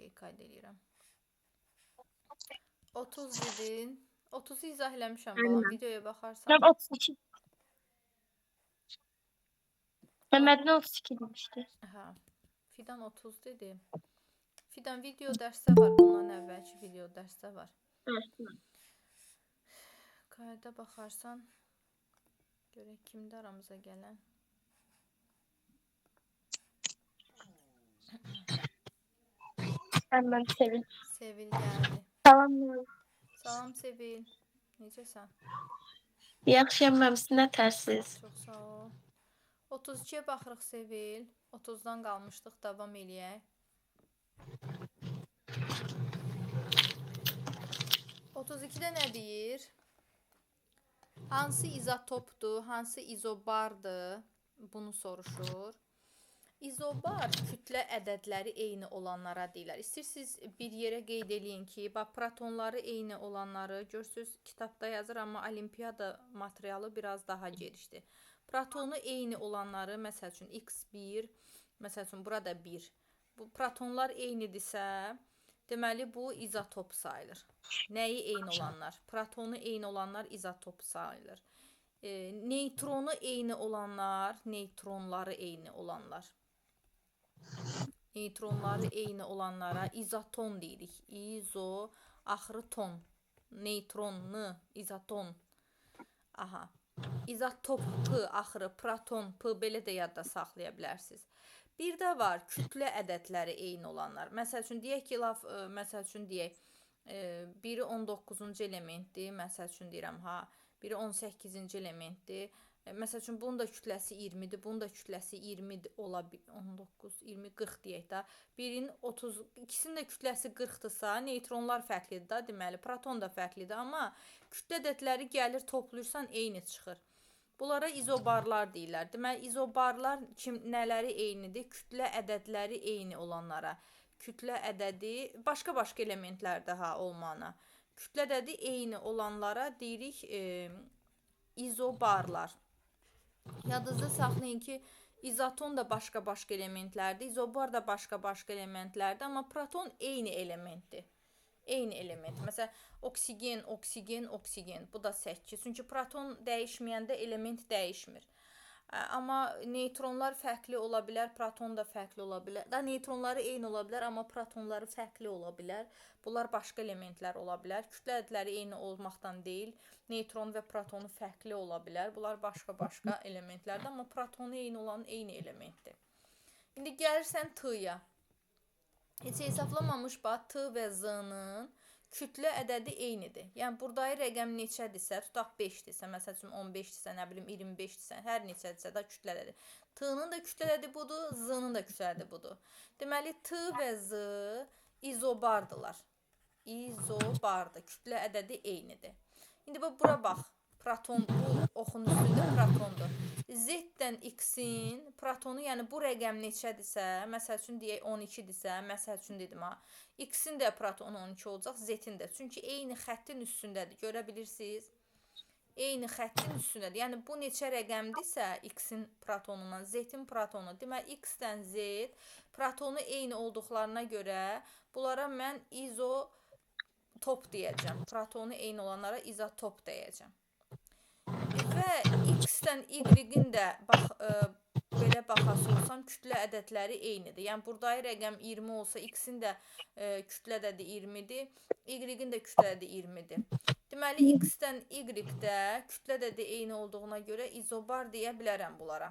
dəqiqə qeyd edirəm. 30 dedin. 30'u izah eləmişəm balam. Videoya baxarsan. Ben 32. Mehmet'in 32 demişti. Hə. Fidan 30 dedi. Fidan video dərsdə var. Bundan əvvəlki video dərsdə var. Qayda baxarsan görək kimdə aramıza gələn. Ben Sevil. Sevil gəldi. Salam. Salam Sevil. Necəsən? Yaxşıyam, siz nətərsiz? Çox sağ ol. 32'ye baxırıq Sevil. 30'dan qalmışdıq. Davam eləyək. 32'də nə deyir? Hansı izotopdur, hansı izobardır? Bunu soruşur. İzobar kütlə ədədləri eyni olanlara deyirlər. İstəyirsiniz bir yerə qeyd eləyin ki, bax protonları eyni olanları görürsüz kitabda yazır, amma olimpiyada materialı biraz daha genişdir. Protonu eyni olanları, məsəl üçün x1, məsəl üçün burada 1. Bu protonlar eynidirsə, deməli bu izotop sayılır. Nəyi eyni olanlar? Protonu eyni olanlar izotop sayılır. Neytronu eyni olanlar, neytronları eyni olanlar. Neytronları eyni olanlara izoton deyirik. İzo, axırı ton. Neytronlu, izoton. Aha. İzotop P, axırı proton P, belə də yadda saxlaya bilərsiniz. Bir də var kütlə ədədləri eyni olanlar. Məsəl üçün deyək ki, məsəl üçün deyək, biri 19-cu elementdir, məsəl üçün deyirəm ha, biri 18-ci elementdir. Məsəl üçün bunun da kütləsi 20-dir, bunun da kütləsi 20 ola bilər. 19, 20, 40 deyək də. Birinin 30, ikisinin də kütləsi 40-dırsa, neytronlar fərqlidir da, deməli proton da fərqlidir, amma kütlə ədədləri gəlir, toplayırsan eyni çıxır. Bunlara izobarlar deyirlər. Deməli izobarlar nələri eynidir? Kütlə ədədləri eyni olanlara. Kütlə ədədi başqa-başqa elementlərdə olmağına. Kütlə ədədi eyni olanlara deyirik izobarlar. Yadınızda saxlayın ki, izoton da başqa-başqa elementlərdir, izobar da başqa-başqa elementlərdir, amma proton eyni elementdir. Eyni element. Məsələn, oksigen, oksigen, oksigen. Bu da 8. Çünki proton dəyişməyəndə element dəyişmir. Amma neytronlar fərqli ola bilər, proton da fərqli ola bilər. Da neytronları eyni ola bilər, amma protonları fərqli ola bilər. Bunlar başqa elementlər ola bilər. Kütlə ədədləri eyni olmaqdan deyil, neytron və protonu fərqli ola bilər. Bunlar başqa-başqa elementlərdir, amma protonu eyni olan eyni elementdir. İndi gəlirsən T-ya. Heç hesablamamış bax, T və Z-nın kütlə ədədi eynidir. Yəni, buradakı rəqəm neçədirsə, tutaq 5-dirsə, məsəl üçün 15-dirsə, nə bilim 25-dirsə, hər neçədirsə də kütlə ədədi. T-nın da kütlə ədədi budur, Z-nın da kütlə ədədi budur. Deməli, T və Z izobardılar. İzobardır, kütlə ədədi eynidir. İndi bura bax, proton, bu oxun üstündə protondur. Z-dən X-in protonu, yəni bu rəqəm neçədirsə, məsəl üçün deyək 12-dirsə, məsəl üçün dedim ha, X-in də protonu 12 olacaq, Z-in də. Çünki eyni xəttin üstündədir, görə bilirsiniz? Eyni xəttin üstündədir. Yəni bu neçə rəqəmdirsə, X-in protonuna, Z-in protonu. Deməli, X-dən Z protonu eyni olduqlarına görə bunlara mən izotop deyəcəm. Protonu eyni olanlara izotop deyəcəm. Və X-dən Y-in də belə baxası olsam, kütlə ədədləri eynidir. Yəni, buradakı rəqəm 20 olsa, X-in də kütlə ədədi 20-dir, Y-in də kütlə ədədi 20-dir. Deməli, X-dən Y-də kütlə ədədi eyni olduğuna görə izobar deyə bilərəm bunlara.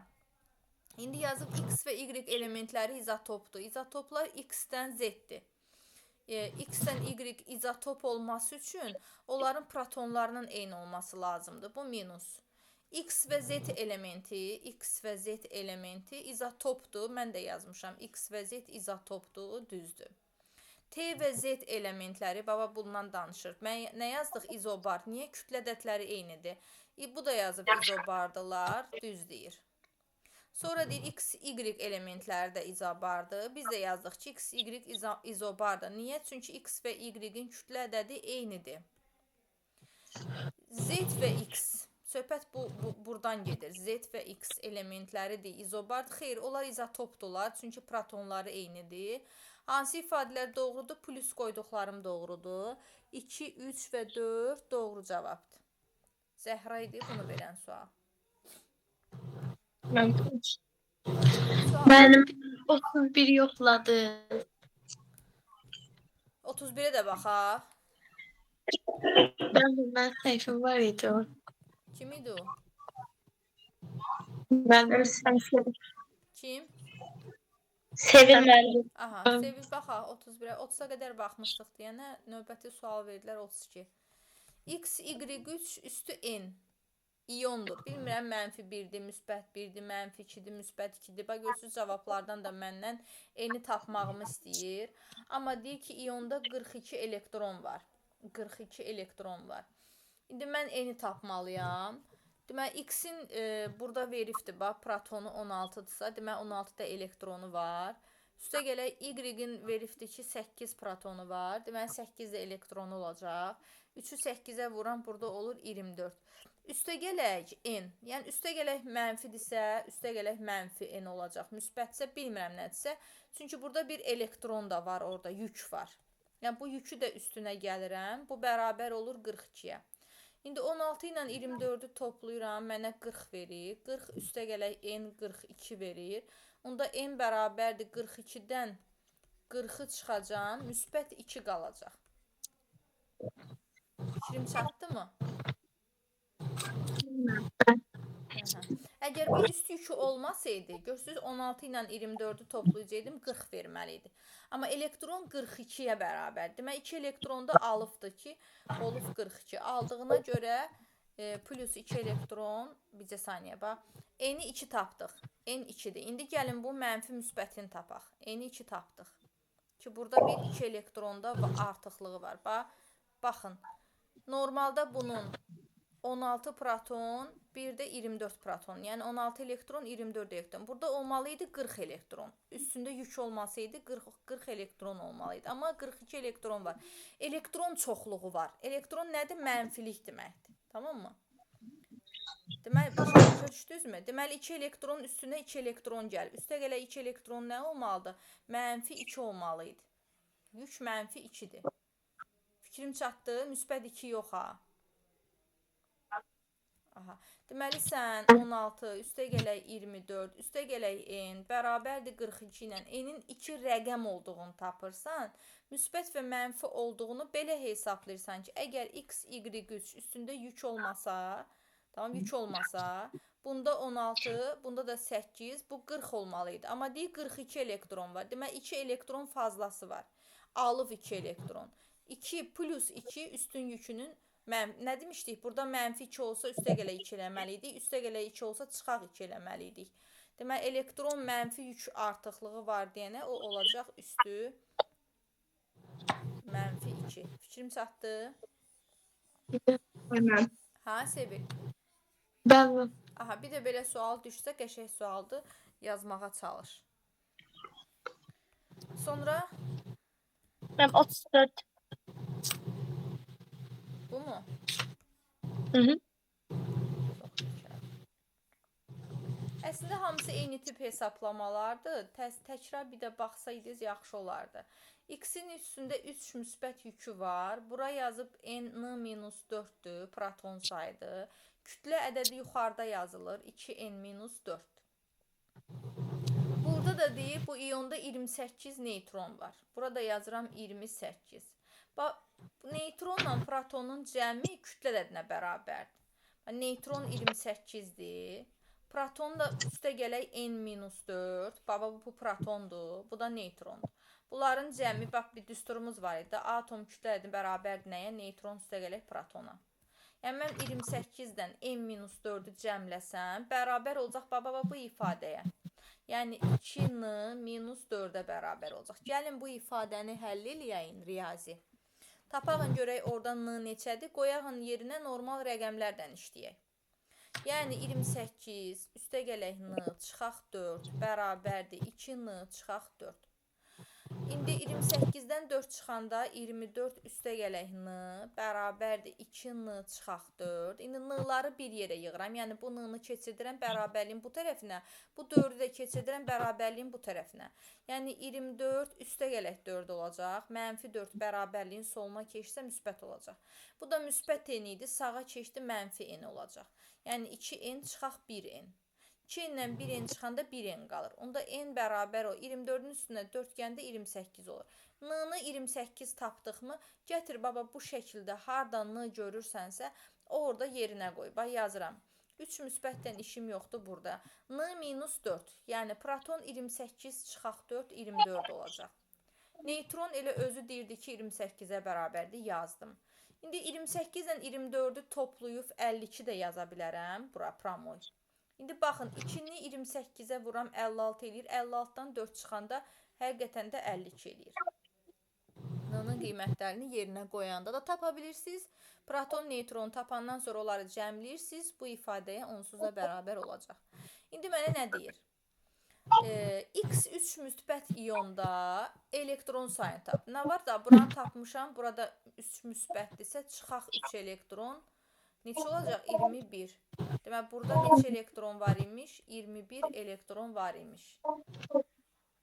İndi yazıb X və Y elementləri izotopdur. İzotoplar X-dən Z-dir. X-dən Y izotop olması üçün onların protonlarının eyni olması lazımdır. Bu minus. X və Z elementi izotopdur. Mən də yazmışam. X və Z izotopdur, düzdür. T və Z elementləri, baba bundan danışır. Nə yazdıq? İzobar. Niyə? Kütlə ədədləri eynidir. Bu da yazıb izobardılar, düz deyir. Sonra deyir, X, Y elementləri də izobardır. Biz də yazdıq ki, X, Y izobardır. Niyə? Çünki X və Y-in kütlə ədədi eynidir. Z və X, söhbət buradan gedir. Z və X elementləridir, izobardır. Xeyr, onlar izotopdular, çünki protonları eynidir. Hansı ifadələr doğrudur? Plus qoyduqlarım doğrudur. 2, 3 və 4 doğru cavabdır. Zəhra idi bunu verən sual. Sual Benim 31 yoxladı. 31-ə də baxaq. Ben səhifim var idi o. Kim idi o? Ben səhifim. Kim? Sevin müəllim. Aha, Sevil baxaq 31-ə. 30-a qədər baxmışdıq deyənə növbəti sual verdilər 32. X, Y3 üstü N. İyondur. Bilmirəm, -1-dir, -1-dir, -2-dir, -2-dir. Bax, görürsünüz, cavablardan da məndən N-i tapmağımı istəyir. Amma deyir ki, iyonda 42 elektron var. 42 elektron var. İndi mən N-i tapmalıyam. Deməli, X-in burada veribdir, bax, protonu 16-dırsa, deməli, 16-da elektronu var. Üstə gələk, Y-in veribdir ki, 8 protonu var. Deməli, 8-də elektronu olacaq. 3-ü 8-ə vuran burada olur 24. Üstə gələk N, yəni üstə gələk mənfidirsə, üstə gələk mənfi N olacaq. Müsbətsə bilmirəm nədirsə. Çünki burada bir elektron da var, orada yük var. Yəni bu yükü də üstünə gəlirəm. Bu bərabər olur 42-yə. İndi 16 ilə 24-ü toplayıram, mənə 40 verir. 40 üstə gələk N 42 verir. Onda N bərabərdir 42-dən 40-ı çıxacam, müsbət 2 qalacaq. Fikrim çatdı mı? Əgər bu üst yükü olmasaydı, görürsünüz 16 ilə 24-ü toplayacaqdım, 40 verməliydi. Amma elektron 42-yə bərabər. Demək 2 elektron da alıbdır ki, olub 42. Aldığına görə plus 2 elektron, bircə saniyə bax. N-i 2 tapdıq. N 2-dir. İndi gəlin bu mənfi müsbətini tapaq. N-i 2 tapdıq. Ki burada bir 2 elektronda artıqlığı var. Baxın. Normalda bunun 16 proton, bir də 24 proton. Yəni 16 elektron, 24 elektron. Burada olmalıydı 40 elektron. Üstündə yük olmasaydı 40 elektron olmalıydı. Amma 42 elektron var. Elektron çoxluğu var. Elektron nədir? Mənfilik deməkdir. Tamam mı? Deməli, başa düşdünüzmü? Deməli, 2 elektronun üstünə 2 elektron gəlir. Üstə gələ 2 elektron nə olmalıdır? Mənfi 2 olmalıydı. Yük mənfi 2-dir. Fikrim çatdı? Müsbət 2 yox ha. Aha. Deməli, sən 16, üstə gələk 24, üstə gələk N, bərabərdir 42 ilə N-in 2 rəqəm olduğunu tapırsan, müsbət və mənfi olduğunu belə hesablayırsan ki, əgər X, Y3 üstündə yük olmasa, tamam, yük olmasa, bunda 16, bunda da 8, bu 40 olmalıydı. Amma deyir 42 elektron var. Demək, 2 elektron fazlası var. Alıb 2 elektron. 2 plus 2 üstün yükünün nə demişdik? Burada mənfi 2 olsa üstə gələ 2 eləməliydik. Üstə gələ 2 olsa çıxaq 2 eləməliydik. Demək, elektron mənfi yük artıqlığı var deyənə o olacaq üstü mənfi 2. Fikrim çatdı? Ha, Sevil? Ben Aha, bir də belə sual düşsə, qəşəng sualdır. Yazmağa çalış. Sonra? Ben 34. Bu mu? Hı hı. Əslində hamısı eyni tip hesablamalardır. Təkrar bir də baxsaydınız yaxşı olardı. X-in üstündə 3 müsbət yükü var. Bura yazıb N-4-dür, proton sayıdır. Kütlə ədədi yuxarıda yazılır. 2N-4. Burada da deyir, bu iyonda 28 neytron var. Burada yazıram 28. Bax, neytronla protonun cəmi kütlə ədədinə bərabərdir. Neytron 28-dir. Proton da üstə gələk N-4. Baba, bu protondur. Bu da neytrondur. Bunların cəmi, bax, bir düsturumuz var idi. Atom kütlə ədədi bərabərdir nəyə? Neytron üstə gələk protona. Yəni, mən 28-dən N-4-ü cəmləsəm, bərabər olacaq, baba, bu ifadəyə. Yəni, 2N-4-ə bərabər olacaq. Gəlin, bu ifadəni həll eləyəyin, riyazi. Tapağın görək, oradan N neçədir? Qoyağın yerinə normal rəqəmlərdən işləyək. Yəni, 28, üstə gələk N, çıxaq 4, bərabərdir 2N, çıxaq 4. İndi 28-dən 4 çıxanda 24 üstə gələk n bərabərdir 2 n çıxaq 4. İndi n-ları bir yerə yığıram. Yəni bu n-nı keçirdirəm bərabərliyin bu tərəfinə. Bu 4-ü də keçirdirəm bərabərliyin bu tərəfinə. Yəni 24 üstə gələk 4 olacaq. -4 bərabərliyin soluna keçsə müsbət olacaq. Bu da müsbət n idi. Sağa keçdi mənfi n olacaq. Yəni 2n çıxaq 1n. 2 ilə 1n çıxanda 1n qalır. Onda n bərabər o. 24-ün üstünə 4 gəndə 28 olur. N-nı 28 tapdıqmı? Gətir baba bu şəkildə hardan n görürsənsə orada yerinə qoy. Bax yazıram. 3 müsbətdən işim yoxdur burada. N-4. Yəni proton 28 çıxaq 4 24 olacaq. Neytron elə özü deyirdi ki 28-ə bərabərdir. Yazdım. İndi 28 ilə 24-ü toplayıb 52 də yaza bilərəm. Bura promoy. İndi baxın 2-ni 28-ə vuram 56 eləyir. 56-dan 4 çıxanda həqiqətən də 52 eləyir. N-nın qiymətlərini yerinə qoyanda da tapa bilirsiniz. Proton, neytron tapandan sonra onları cəmləyirsiniz. Bu ifadəyə onsuza bərabər olacaq. İndi mənə nə deyir? X3 müsbət iyonda elektron sayını tap. Nə var da buranı tapmışam. Burada 3 müsbətdirsə çıxaq 3 elektron. Neçə olacaq? 21. Demək, burada neçə elektron var imiş? 21 elektron var imiş.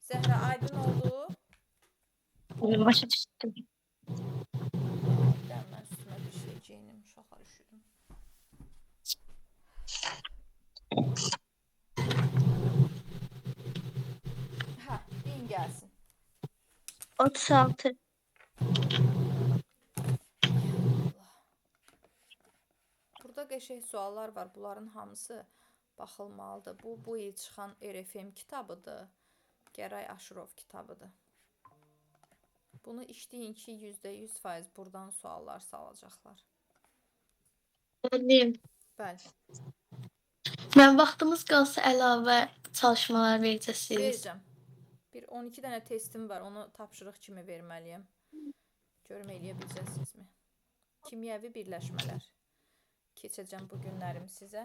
Zəhra, aydın oldu? Başa düşdüm. Mən üstümə bir şey geyinim, uşaqlar üşüdüm. Hə, deyin gəlsin. 36. Burada qəşəng suallar var. Bunların hamısı baxılmalıdır. Bu il çıxan RFM kitabıdır. Gəray Aşırov kitabıdır. Bunu işləyin ki, %100% buradan suallar salacaqlar. Bəli. Bəli. Mən vaxtımız qalsa əlavə çalışmalar verəcəksiniz. Verəcəm. Bir 12 dənə testim var. Onu tapşırıq kimi verməliyəm. Görüm eləyə biləcəksinizmi? Kimyəvi birləşmələr. Keçəcəm bu günlərim sizə.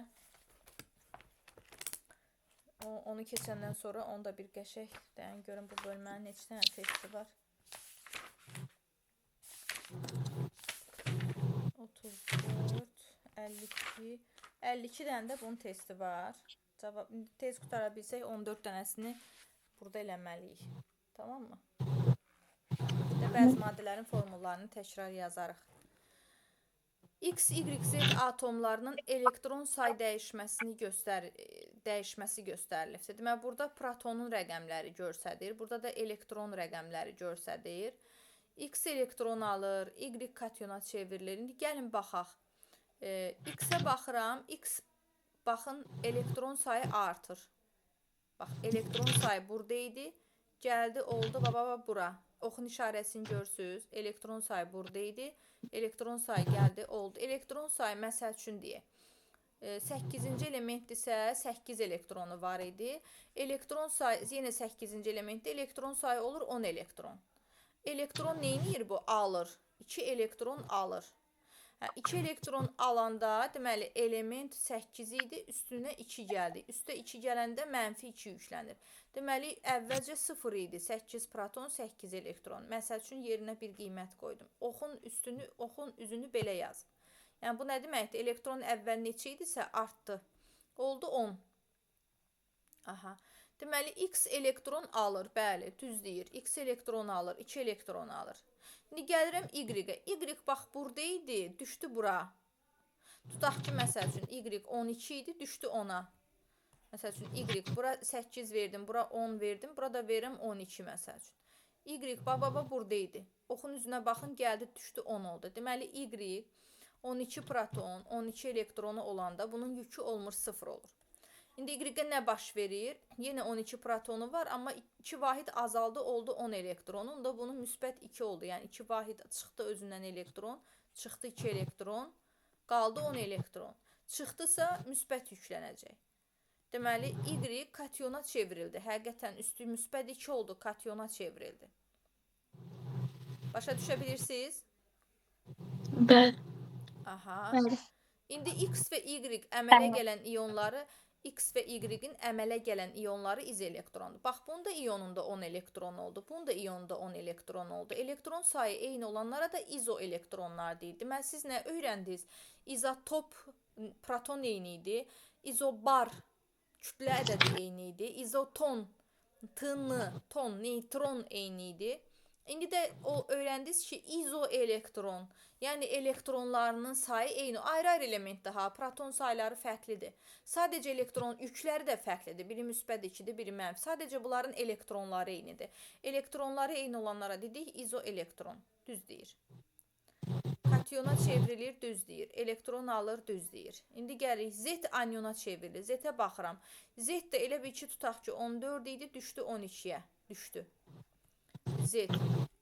Onu keçəndən sonra onu da bir qəşək deyən görün bu bölmənin neçə dənə testi var. 34, 52, 52 dənə də bunun testi var. Test qutara bilsək 14 dənəsini burada eləməliyik. Tamam mı? Bəzi maddələrin formullarını təkrar yazarıq. X, Y, Z atomlarının elektron say dəyişməsi göstərilibdir. Demək, burada protonun rəqəmləri göstərir. Burada da elektron rəqəmləri göstərir. X elektron alır, Y katyona çevrilir. İndi gəlin baxaq. X-ə baxıram. X, baxın, elektron sayı artır. Bax, elektron sayı burada idi. Gəldi, oldu, bura. Oxun işarəsini görürsünüz. Elektron sayı burada idi. Elektron sayı gəldi, oldu. Elektron sayı məsəl üçün deyək. 8-ci elementdirsə 8 elektronu var idi. Elektron sayı, yenə 8-ci elementdə elektron sayı olur 10 elektron. Elektron neyniyir bu? Alır. 2 elektron alır. 2 elektron alanda deməli element 8 idi, üstünə 2 gəldi. Üstə 2 gələndə -2 yüklənir. Deməli əvvəlcə 0 idi. 8 proton, 8 elektron. Məsəl üçün yerinə bir qiymət qoydum. Oxun üzünü belə yaz. Yəni bu nə deməkdir? Elektron əvvəl neçə idisə artdı. Oldu 10. Aha. Deməli X elektron alır. Bəli, düz deyir. X elektron alır, 2 elektron alır. İndi gəlirəm Y-ə. Y bax burada idi, düşdü bura. Tutaq ki, məsəl üçün Y 12 idi, düşdü 10-a. Məsəl üçün Y bura 8 verdim, bura 10 verdim, burada verim 12 məsəl üçün. Y baba burada idi. Oxun üzünə baxın, gəldi, düşdü 10 oldu. Deməli Y 12 proton, 12 elektronu olanda bunun yükü olmur 0 olur. İndi Y-ə nə baş verir? Yenə 12 protonu var, amma 2 vahid azaldı, oldu 10 elektronu. Onda bunun müsbət 2 oldu. Yəni 2 vahid çıxdı özündən elektron, çıxdı 2 elektron, qaldı 10 elektron. Çıxdısa müsbət yüklənəcək. Deməli Y katyona çevrildi. Həqiqətən üstü müsbət 2 oldu, katyona çevrildi. Başa düşə bilirsiniz? Bəli. Aha. İndi X və Y əmələ gələn iyonları X və Y-in əmələ gələn ionları izoelektrondur. Bax, bunda ionunda 10 elektron oldu. Bunda ionunda 10 elektron oldu. Elektron sayı eyni olanlara da izoelektronlar deyil. Deməli, siz nə öyrəndiniz? İzotop proton eyni idi. İzobar kütlə ədədi eyni idi. İzoton, ton, neytron eyni idi. İndi də o öyrəndiniz ki, izoelektron, yəni elektronlarının sayı eyni. Ayrı-ayrı elementdir ha, proton sayları fərqlidir. Sadəcə elektron yükləri də fərqlidir. Biri müsbət 2-dir, biri mənfi. Sadəcə bunların elektronları eynidir. Elektronları eyni olanlara dedik izoelektron. Düz deyir. Katyona çevrilir, düz deyir. Elektron alır, düz deyir. İndi gəlirik, Z anyona çevrilir. Z-ə baxıram. Z də elə bir 2 tutaq ki, 14 idi, düşdü 12-yə. Düşdü. Z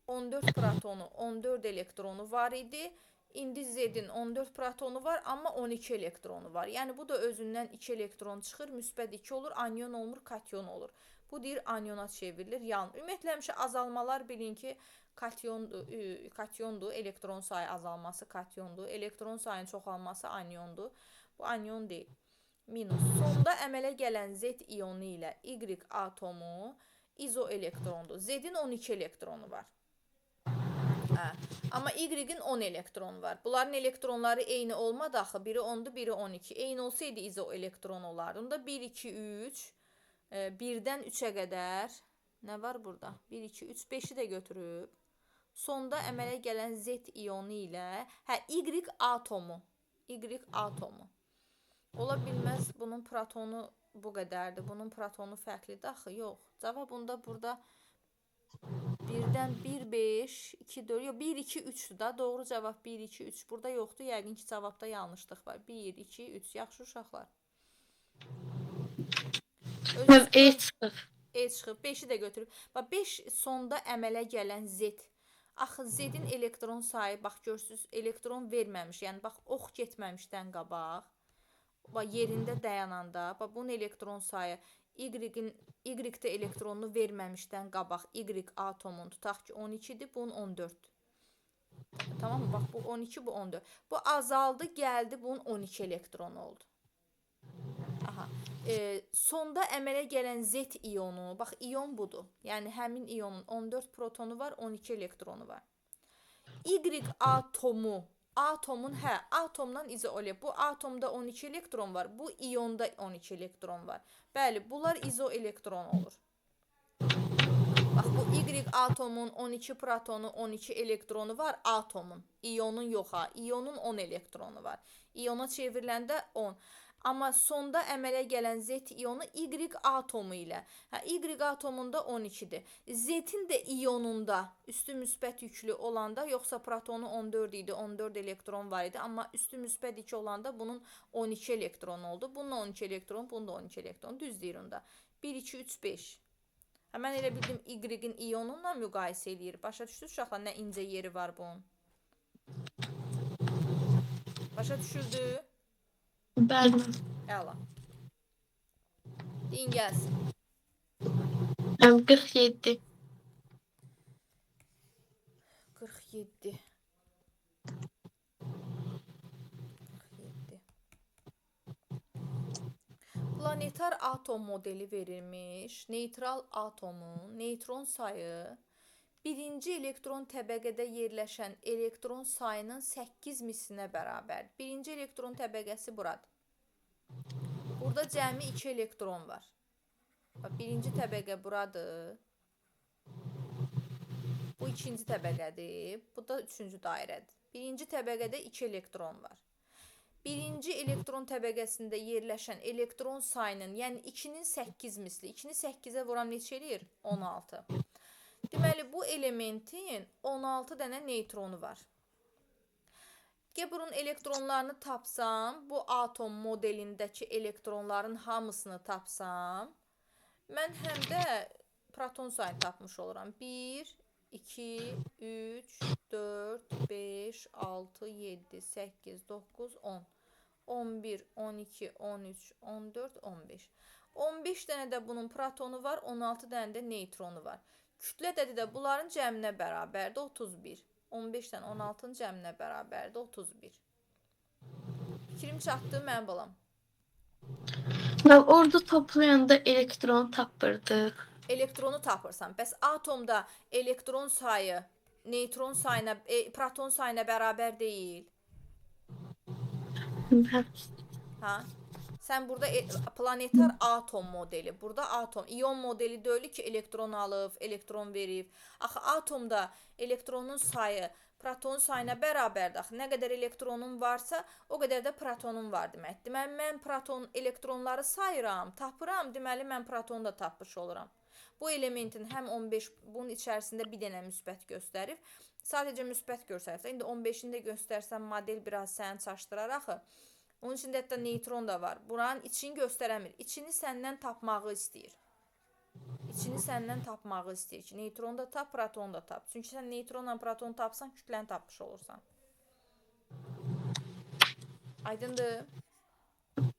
14 protonu, 14 elektronu var idi. İndi Z'in 14 protonu var, amma 12 elektronu var. Yəni bu da özündən 2 elektron çıxır, müsbət 2 olur, anyon olmur, katyon olur. Bu deyir anyona çevrilir. Ümumiyyətlə həmişə azalmalar bilin ki, katyondur, elektron sayı azalması katyondur, elektron sayının çoxalması anyondur. Bu anyon deyil. Minus. Sonda əmələ gələn Z iyonu ilə Y atomu izoelektrondur. Z'in 12 elektronu var. Amma Y-in 10 elektronu var. Bunların elektronları eyni olmadı axı. Biri 10'du, biri 12. Eyni olsaydı izoelektron olardı. Onda 1, 2, 3, 1-dən 3-ə qədər nə var burada? 1, 2, 3, 5-i də götürüb. Sonda əmələ gələn Z iyonu ilə Y atomu. Y atomu. Ola bilməz bunun protonu bu qədərdir. Bunun protonu fərqlidir axı. Yox. Cavabında burada 1-dən 1, 5, 2, 4, yox 1, 2, 3'dür da. Doğru cavab 1, 2, 3. Burada yoxdur. Yəqin ki, cavabda yanlışlıq var. 1, 2, 3. Yaxşı uşaqlar. E çıxıb. E çıxıb. 5-i də götürüb. Bax, 5 sonda əmələ gələn Z. Axı Z'in elektron sayı, bax görürsünüz, elektron verməmiş. Yəni, bax, ox getməmişdən qabaq. Bax, yerində dayananda, bax, bunun elektron sayı Y-də elektronunu verməmişdən qabaq Y atomun tutaq ki 12-dir, bunun 14. Tamam mı? Bax, bu 12, bu 14. Bu azaldı, gəldi, bunun 12 elektronu oldu. Aha. Sonda əmələ gələn Z iyonu, bax, iyon budur. Yəni, həmin iyonun 14 protonu var, 12 elektronu var. Y atomu, atomun, atomdan izoele. Bu atomda 12 elektron var, bu iyonda 12 elektron var. Bəli, bunlar izoelektron olur. Bax, bu Y atomun 12 protonu, 12 elektronu var atomun. İyonun yox ha, iyonun 10 elektronu var. İyona çevriləndə 10. Amma sonda əmələ gələn Z iyonu Y atomu ilə. Y atomunda 12-dir. Z-in də iyonunda üstü müsbət yüklü olanda, yoxsa protonu 14 idi, 14 elektron var idi. Amma üstü müsbət 2 olanda bunun 12 elektron oldu. Bunun 12 elektron, bunun da 12 elektron. Düz deyir onda. 1, 2, 3, 5. Mən elə bildim Y-in iyonunla müqayisə edir. Başa düşdünüz uşaqlar, nə incə yeri var bunun. Başa düşüldü? Bəli. Əla. Deyin gəlsin. 47. 47. Planetar atom modeli verilmiş. Neytral atomun neytron sayı birinci elektron təbəqədə yerləşən elektron sayının 8 mislinə bərabər. Birinci elektron təbəqəsi buradır. Burada cəmi 2 elektron var. Birinci təbəqə buradır. Bu ikinci təbəqədir. Bu da üçüncü dairədir. Birinci təbəqədə 2 elektron var. Birinci elektron təbəqəsində yerləşən elektron sayının, yəni 2-nin 8 misli. 2-ni 8-ə vuram neçə eləyir? 16. Deməli, bu elementin 16 dənə neytronu var. Bunun elektronlarını tapsam, bu atom modelindəki elektronların hamısını tapsam, mən həm də proton sayını tapmış oluram. 1, 2, 3, 4, 5, 6, 7, 8, 9, 10. 11, 12, 13, 14, 15. 15 dənə də bunun protonu var, 16 dənə də neytronu var. Kütlə ədədi də bunların cəminə bərabərdir 31. 15 dənə 16-nın cəminə bərabərdir 31. Fikrim çatdı, mən balam. Ve orada toplayanda elektron tapırdıq. Elektronu tapırsan. Bəs atomda elektron sayı neytron sayına, proton sayına bərabər deyil. Bəli. Ha? Sən burada planetar atom modeli, burada atom, ion modeli deyil ki, elektron alıb, elektron verib. Axı atomda elektronun sayı proton sayına bərabərdir. Axı nə qədər elektronun varsa, o qədər də protonun var deməkdir. Deməli mən proton elektronları sayıram, tapıram, deməli mən protonu da tapmış oluram. Bu elementin həm 15 bunun içərisində bir dənə müsbət göstərib. Sadəcə müsbət göstərsə, indi 15-ini də göstərsəm model biraz səni çaşdırar axı. Onun içində hətta neytron da var. Buranın içini göstərəmir. İçini səndən tapmağı istəyir. İçini səndən tapmağı istəyir ki, neytron da tap, proton da tap. Çünki sən neytronla proton tapsan, kütləni tapmış olursan. Aydındır?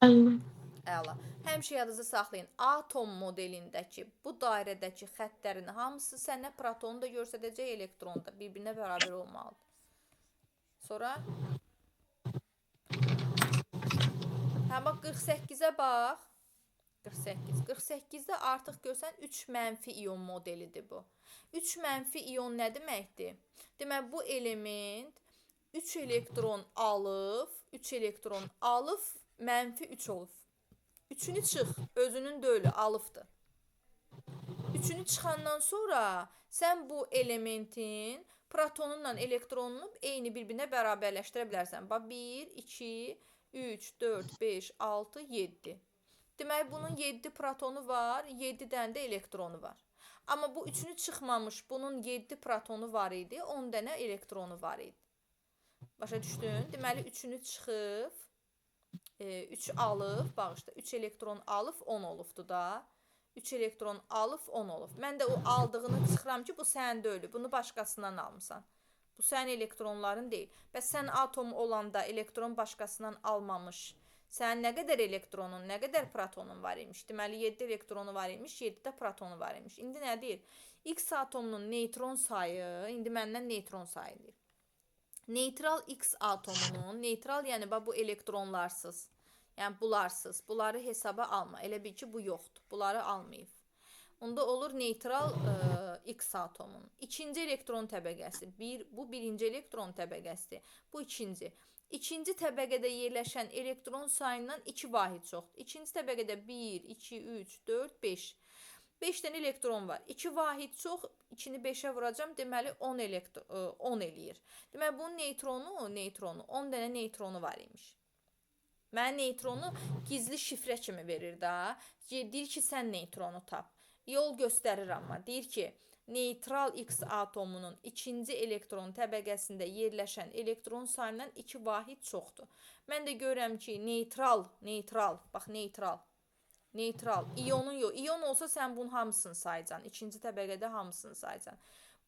Aynen. Əla. Həmişə yadınızda saxlayın. Atom modelindəki bu dairədəki xəttlərin hamısı sənə protonu da göstərəcək, elektron da bir-birinə bərabər olmalıdır. Sonra hə bax 48-ə bax. 48. 48-də artıq görsən 3 mənfi ion modelidir bu. 3 mənfi ion nə deməkdir? Demək bu element 3 elektron alıb, mənfi 3 olub. 3-ünü çıx, özünün deyil, alıbdır. 3-ünü çıxandan sonra sən bu elementin protonunla elektronunu eyni bir-birinə bərabərləşdirə bilərsən. Bax 1, 2, 3, 4, 5, 6, 7. Demək bunun 7 protonu var, 7 dənə də elektronu var. Amma bu 3-ünü çıxmamış, bunun 7 protonu var idi, 10 dənə elektronu var idi. Başa düşdün? Deməli 3-ünü çıxıb 3 alıb, bağışla, 3 elektron alıb 10 olubdu da. 3 elektron alıb 10 olub. Mən də o aldığını çıxıram ki, bu sənin deyil, bunu başqasından almısan. Bu sənin elektronların deyil. Bəs sən atom olanda elektron başqasından almamış. Sənin nə qədər elektronun, nə qədər protonun var imiş? Deməli 7 elektronu var imiş, 7 də protonu var imiş. İndi nə deyir? X atomunun neytron sayı, indi məndən neytron sayı deyir. Neytral X atomunun, neytral yəni bu elektronlarsız, yəni bularsız, bunları hesaba alma. Elə bil ki, bu yoxdur, bunları almayıb. Onda olur neytral X atomunun. İkinci elektron təbəqəsi, bu birinci elektron təbəqəsidir, bu ikinci. İkinci təbəqədə yerləşən elektron sayından 2 vahid çoxdur. İkinci təbəqədə 1, 2, 3, 4, 5. 5 dənə elektron var. 2 vahid çox, 2-ni 5-ə vuracam, deməli 10 eləyir. Deməli bunun neytronu, 10 dənə neytronu var imiş. Mənə neytronu gizli şifrə kimi verir da. Deyir ki, sən neytronu tap. Yol göstərir amma. Deyir ki, neytral X atomunun ikinci elektron təbəqəsində yerləşən elektron sayından 2 vahid çoxdur. Mən də görürəm ki, neytral, bax neytral, iyonun yox. İyon olsa sən bunun hamısını saycan. İkinci təbəqədə hamısını saycan.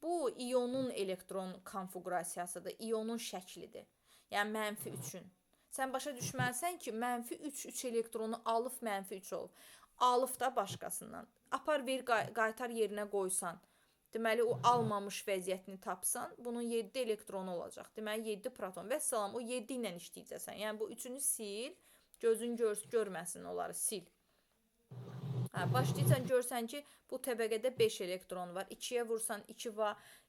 Bu iyonun elektron konfigurasiyasıdır, iyonun şəklidir. Yəni mənfi 3-ün. Sən başa düşməlisən ki, mənfi 3 elektronu alıb mənfi 3 olub. Alıb da başqasından. Apar ver, qaytar yerinə qoysan. Deməli, o almamış vəziyyətini tapsan, bunun 7 elektronu olacaq. Deməli, 7 proton. Və salam, o 7 ilə işləyəcəksən. Yəni, bu 3-ünü sil, gözün görməsin onları, sil. Başlayırsan, görsən ki, bu təbəqədə 5 elektron var. 2-yə vursan, 2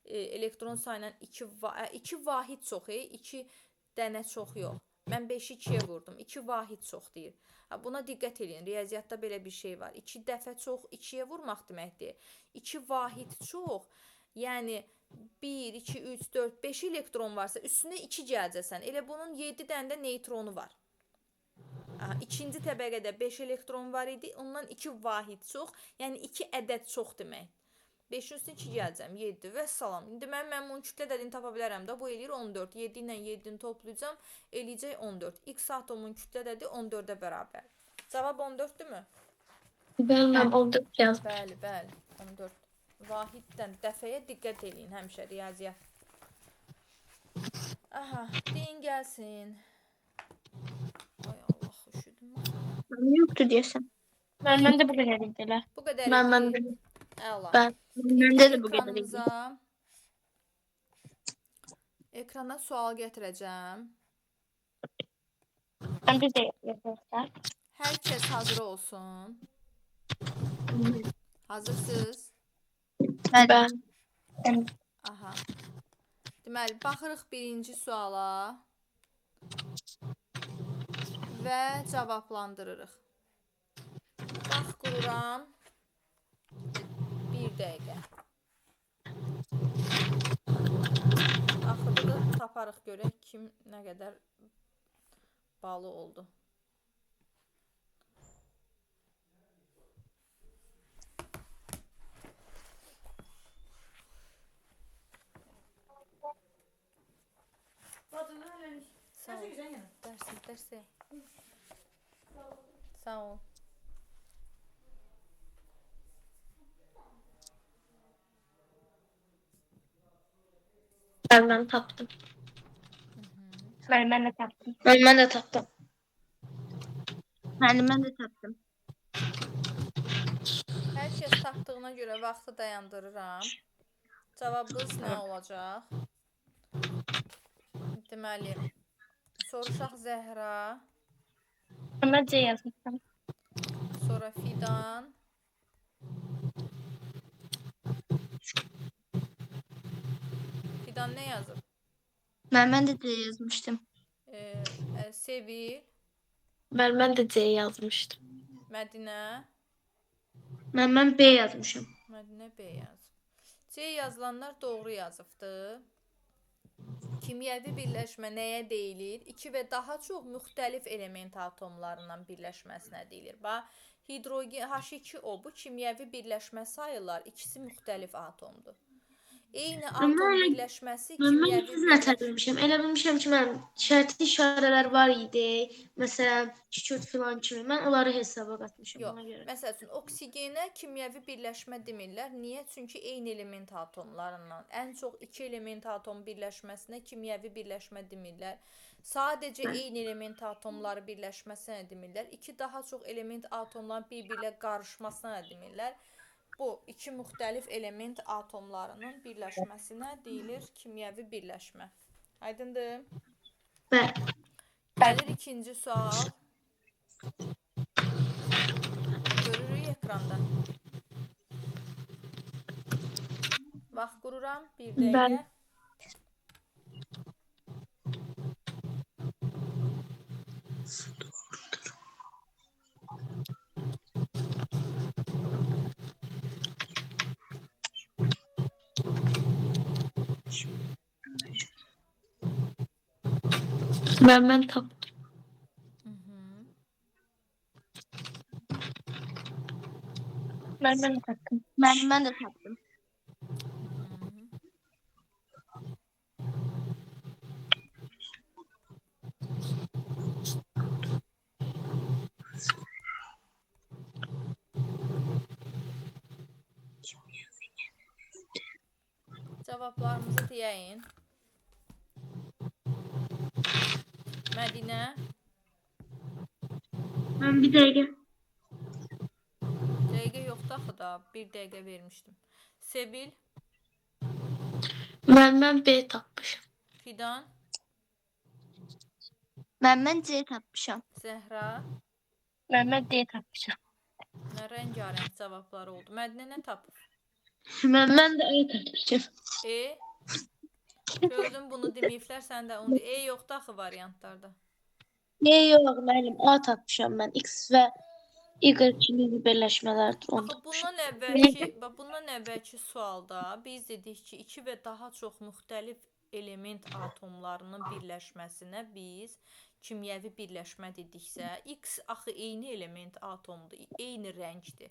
elektron sayla 2 vahid çox, 2 dənə çox yox. Mən 5-i 2-yə vurdum. 2 vahid çox deyir. Buna diqqət edin. Riyaziyyatda belə bir şey var. 2 dəfə çox 2-yə vurmaq deməkdir. 2 vahid çox. Yəni 1, 2, 3, 4, 5 elektron varsa üstünə 2 gələcəksən. Elə bunun 7 dənə də neytronu var. İkinci təbəqədə 5 elektron var idi. Ondan 2 vahid çox. Yəni 2 ədəd çox demək. 5-in üstünə 2 gələcəm. 7 və salam. İndi mən bunun kütlə ədədini tapa bilərəm də. Bu eləyir 14. 7 ilə 7-ni toplayacam. Eləyəcək 14. X atomunun kütlə ədədi 14-ə bərabər. Cavab 14-dürmü? Bəli, 14 yazdım. Bəli. 14. Vahiddən dəfəyə diqqət eləyin həmişə riyaziyyat. Aha, deyin gəlsin. Ay Allah, üşüdüm. Yoxdur deyəsən. Məndə bu qədər idi elə. Bu qədər idi. Məndə. Əla. Məndə də bu qədər idi. Ekrana sual gətirəcəm. Məndə də yazırsan. Hər kəs hazır olsun. Hazırsınız? Ben. Aha. Deməli, baxırıq birinci suala və cavablandırırıq. Vaxt qururam. 1 dəqiqə. Axırda da taparıq görək kim nə qədər balı oldu. Sağ ol. Dərs. Sağ ol. Ben taptım. Ben de taptım. Ben de taptım. Ben de taptım. Hər kəs tapdığına görə vaxtı dayandırıram. Cavabınız nə olacaq? Deməli, soruşaq Zəhra, Ben C yazmıştım. sonra Fidan, Fidan nə yazıb? Ben de C yazmıştım. Sevil, Ben de C yazmıştım. Mədinə, Ben B yazmışım. Mədinə B yazıb. C yazılanlar doğru yazıbdı. Kimyəvi birləşmə nəyə deyilir? 2 və daha çox müxtəlif element atomlarından birləşməsinə deyilir. Bax, hidrogen H2O bu kimyəvi birləşmə sayılır. İkisi müxtəlif atomdur. Eyni atom birləşməsi Ben kimyəvi sizinle takılmışım. Elə bilmişim ki ben şərti işarələr var idi. Mesela kükürt filan kimi. Ben onları hesaba katmışım Yox, ona göre. məsəl üçün oksigenə kimyəvi birləşmə demirlər. Niyə? Çünki eyni element atomlarından. Ən çox 2 element atom birləşməsinə kimyəvi birləşmə demirlər. Sadəcə eyni element atomları birləşməsinə demirlər. 2 daha çox element atomların bir-birlə qarışmasına demirlər. Bu 2 müxtəlif element atomlarının birləşməsinə deyilir kimyəvi birləşmə. Aydındır? Ben. Gəlir ikinci sual. Görürük ekranda. Vaxt qururam 1 dəqiqə. Ben. Ben taptım. Ben de taptım. Ben de taptım. Cavablarımızı deyəyin. Mədinə, Ben bir dəqiqə. dəqiqə yoxdur axı da, 1 dəqiqə vermişdim. Sevil, Ben B tapmışım. Fidan, Ben C tapmışam. Zəhra, Ben D tapmışam. rəngarəng cavablar oldu. Mədinə nə tapıb? Ben de A tapmışam. Gördüm bunu deməyiblər, sən də onu de. Yoxdur axı variantlarda. Yok benim A tapmışam ben. X ve Y kimi birleşmelerdir. Onu Axı tapmışam. bundan əvvəlki sualda biz dedik ki, 2 və daha çox müxtəlif element atomlarının birləşməsinə biz kimyəvi birləşmə dediksə, X axı eyni element atomdur, eyni rəngdir.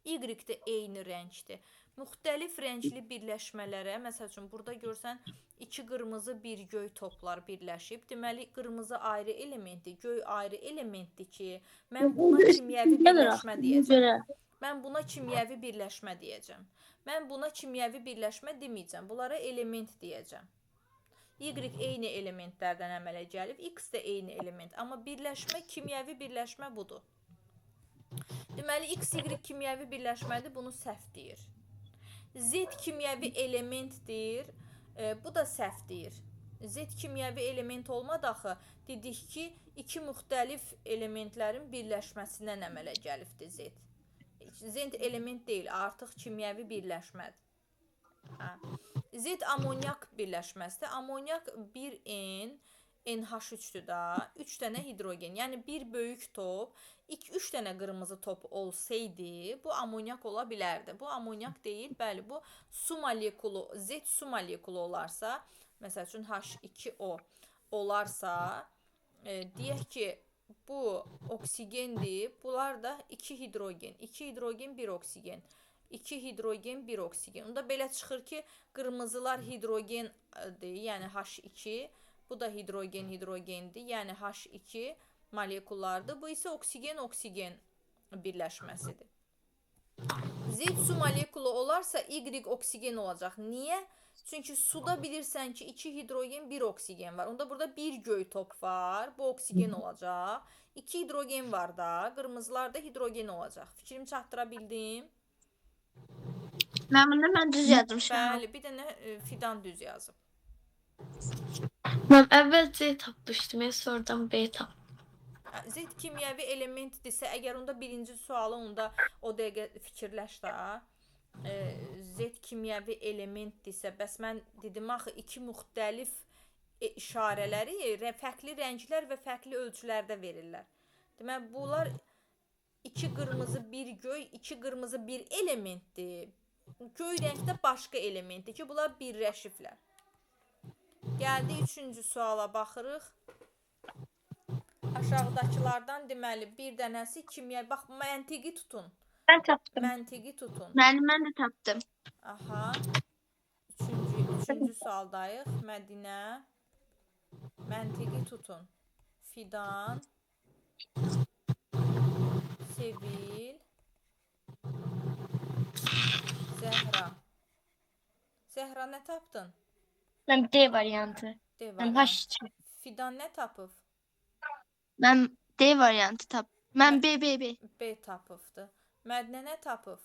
Y də eyni rəngdir. Müxtəlif rəngli birləşmələrə, məsəl üçün burada görsən 2 qırmızı, 1 göy toplar birləşib. Deməli qırmızı ayrı elementdir, göy ayrı elementdir ki, mən buna kimyəvi birləşmə deyəcəm. Mən buna kimyəvi birləşmə deyəcəm. Mən buna kimyəvi birləşmə deməyəcəm. Bunlara element deyəcəm. Y eyni elementlərdən əmələ gəlib, X də eyni element. Amma birləşmə, kimyəvi birləşmə budur. Deməli, X, Y kimyəvi birləşmədir, bunu səhv deyir. Z kimyəvi elementdir, bu da səhv deyir. Z kimyəvi element olmadı axı. Dedik ki, iki müxtəlif elementlərin birləşməsindən əmələ gəlibdir Z. Z element deyil, artıq kimyəvi birləşmədir. Hə. Z amonyak birləşməsidir. Amonyak 1N, NH3-dür da, 3 dənə hidrogen. Yəni bir böyük top, 3 dənə qırmızı top olsaydı, bu amonyak ola bilərdi. Bu amonyak deyil, bəli, bu su molekulu, Z su molekulu olarsa, məsəl üçün H2O olarsa, deyək ki, bu oksigendir, bunlar da 2 hidrogen, 2 hidrogen, 1 oksigen. 2 hidrogen, 1 oksigen. Onda belə çıxır ki, qırmızılar hidrogendir, yəni H2. Bu da hidrogendir, yəni H2 molekullardır. Bu isə oksigen-oksigen birləşməsidir. Z su molekulu olarsa Y oksigen olacaq. Niyə? Çünki suda bilirsən ki, 2 hidrogen, 1 oksigen var. Onda burada bir göy top var. Bu oksigen olacaq. 2 hidrogen var da. Qırmızılar da hidrogen olacaq. Fikrimi çatdıra bildim. Mən düz yazmışam. Bəli, bir dənə Fidan düz yazıb. Mən əvvəl C tapmışdım, sonradan B tapdım. Z kimyəvi elementdirsə, əgər onda birinci sualı onda o dəqiqə fikirləş də. Z kimyəvi elementdirsə, bəs mən dedim axı iki müxtəlif işarələri fərqli rənglər və fərqli ölçülərdə verirlər. Deməli, bunlar 2 qırmızı, 1 göy, 2 qırmızı, 1 elementdir. Göy rəngdə başqa elementdir ki, bunlar birləşiblər. Gəldi 3-cü suala baxırıq. Aşağıdakılardan deməli bir dənəsi kimya, bax məntiqi tutun. Mən tapdım. Məntiqi tutun. Mən də tapdım. Aha. Üçüncü sualdayıq. Mədinə. Məntiqi tutun. Fidan. Sevil. Zəhra. Zəhra nə tapdın? Mən D variantı. D Mən variantı. H2. Fidan nə tapıb? Mən D variantı tapdım. Mən B. B tapıbdı. Mədinə nə tapıb?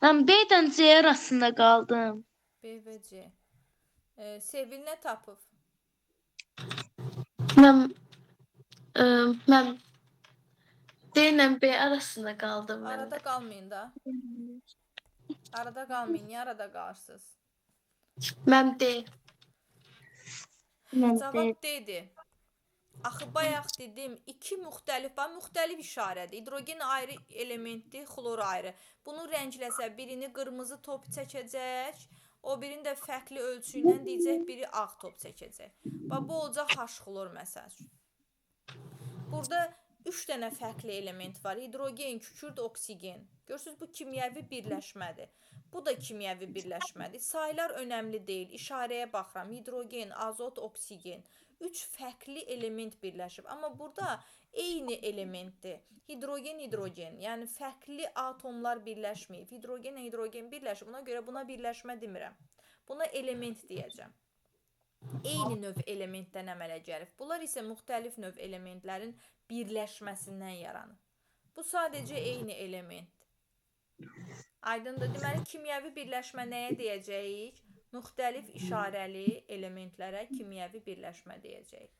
Mən B-dən C arasında qaldım. B və C. Sevil nə tapıb? Mən D ilə B arasında qaldım. Arada qalmayın da. Arada qalmayın. Niyə arada qalırsınız? Mən D. Cavab D-dir. Axı bayaq dedim, iki müxtəlif işarədir. Hidrogen ayrı elementdir, xlor ayrı. Bunu rəngləsə birini qırmızı top çəkəcək, o birini də fərqli ölçü ilə deyəcək, biri ağ top çəkəcək. Bax, bu olacaq H xlor məsəl üçün. Burada 3 dənə fərqli element var. Hidrogen, kükürt, oksigen. Görürsünüz, bu kimyəvi birləşmədir. Bu da kimyəvi birləşmədir. Saylar önəmli deyil. İşarəyə baxıram. Hidrogen, azot, oksigen. 3 fərqli element birləşib. Amma burada eyni elementdir. Hidrogen, yəni fərqli atomlar birləşməyib. Hidrogen birləşib. Buna görə buna birləşmə demirəm. Buna element deyəcəm. Eyni növ elementdən əmələ gəlib. Bunlar isə müxtəlif növ elementlərin birləşməsindən yaranır. Bu sadəcə eyni element. Aydındır. Deməli, kimyəvi birləşmə nəyə deyəcəyik? Müxtəlif işarəli elementlərə kimyəvi birləşmə deyəcəyik.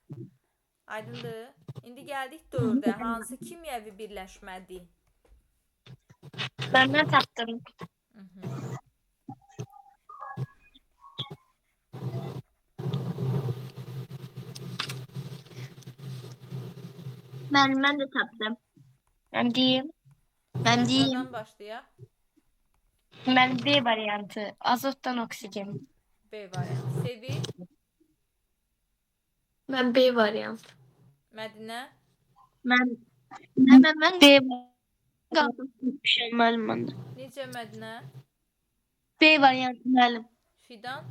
Aydındır. İndi gəldik 4-ə. Hansı kimyəvi birləşmədir? Mən tapdım. Mən də tapdım. Mən deyim. Oradan başlayaq. Mən B variantı. Azotdan oksigen. B variantı. Sevil. Mən B variantı. Mədinə. Mən D qaldım. Müəllim məndə. Necə Mədinə? B variantı müəllim. Fidan.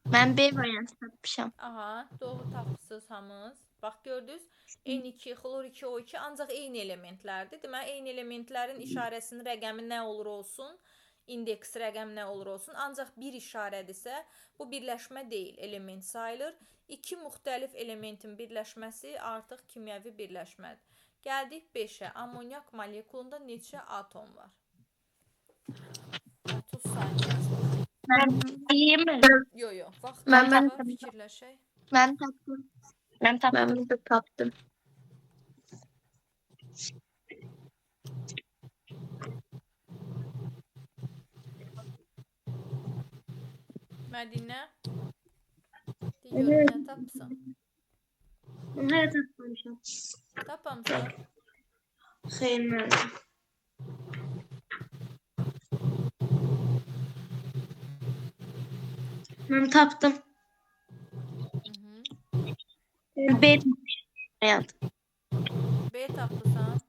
Mən B variantı tapmışam. Aha, doğru tapısınız hamınız. Bax, gördünüz, N2, xlor 2, O2 ancaq eyni elementlərdir. Deməli, eyni elementlərin işarəsinin rəqəmi nə olur olsun, indeks rəqəm nə olur olsun, ancaq bir işarədirsə, bu birləşmə deyil, element sayılır. İki müxtəlif elementin birləşməsi artıq kimyəvi birləşmədir. Gəldik 5-ə. Amonyak molekulunda neçə atom var? 30 saniyə. Ben yiyeyim mi? Yo yo, vaxt Ben var, tapdım. fikirləşək. Ben taptım. Ben taptım. Ben de taptım. Mədinə, de görüm nə tapsan. Hayır tapmamışım. Tapamsan. Xeyr müəllim. Ben taptım. B hayat. B tapısan.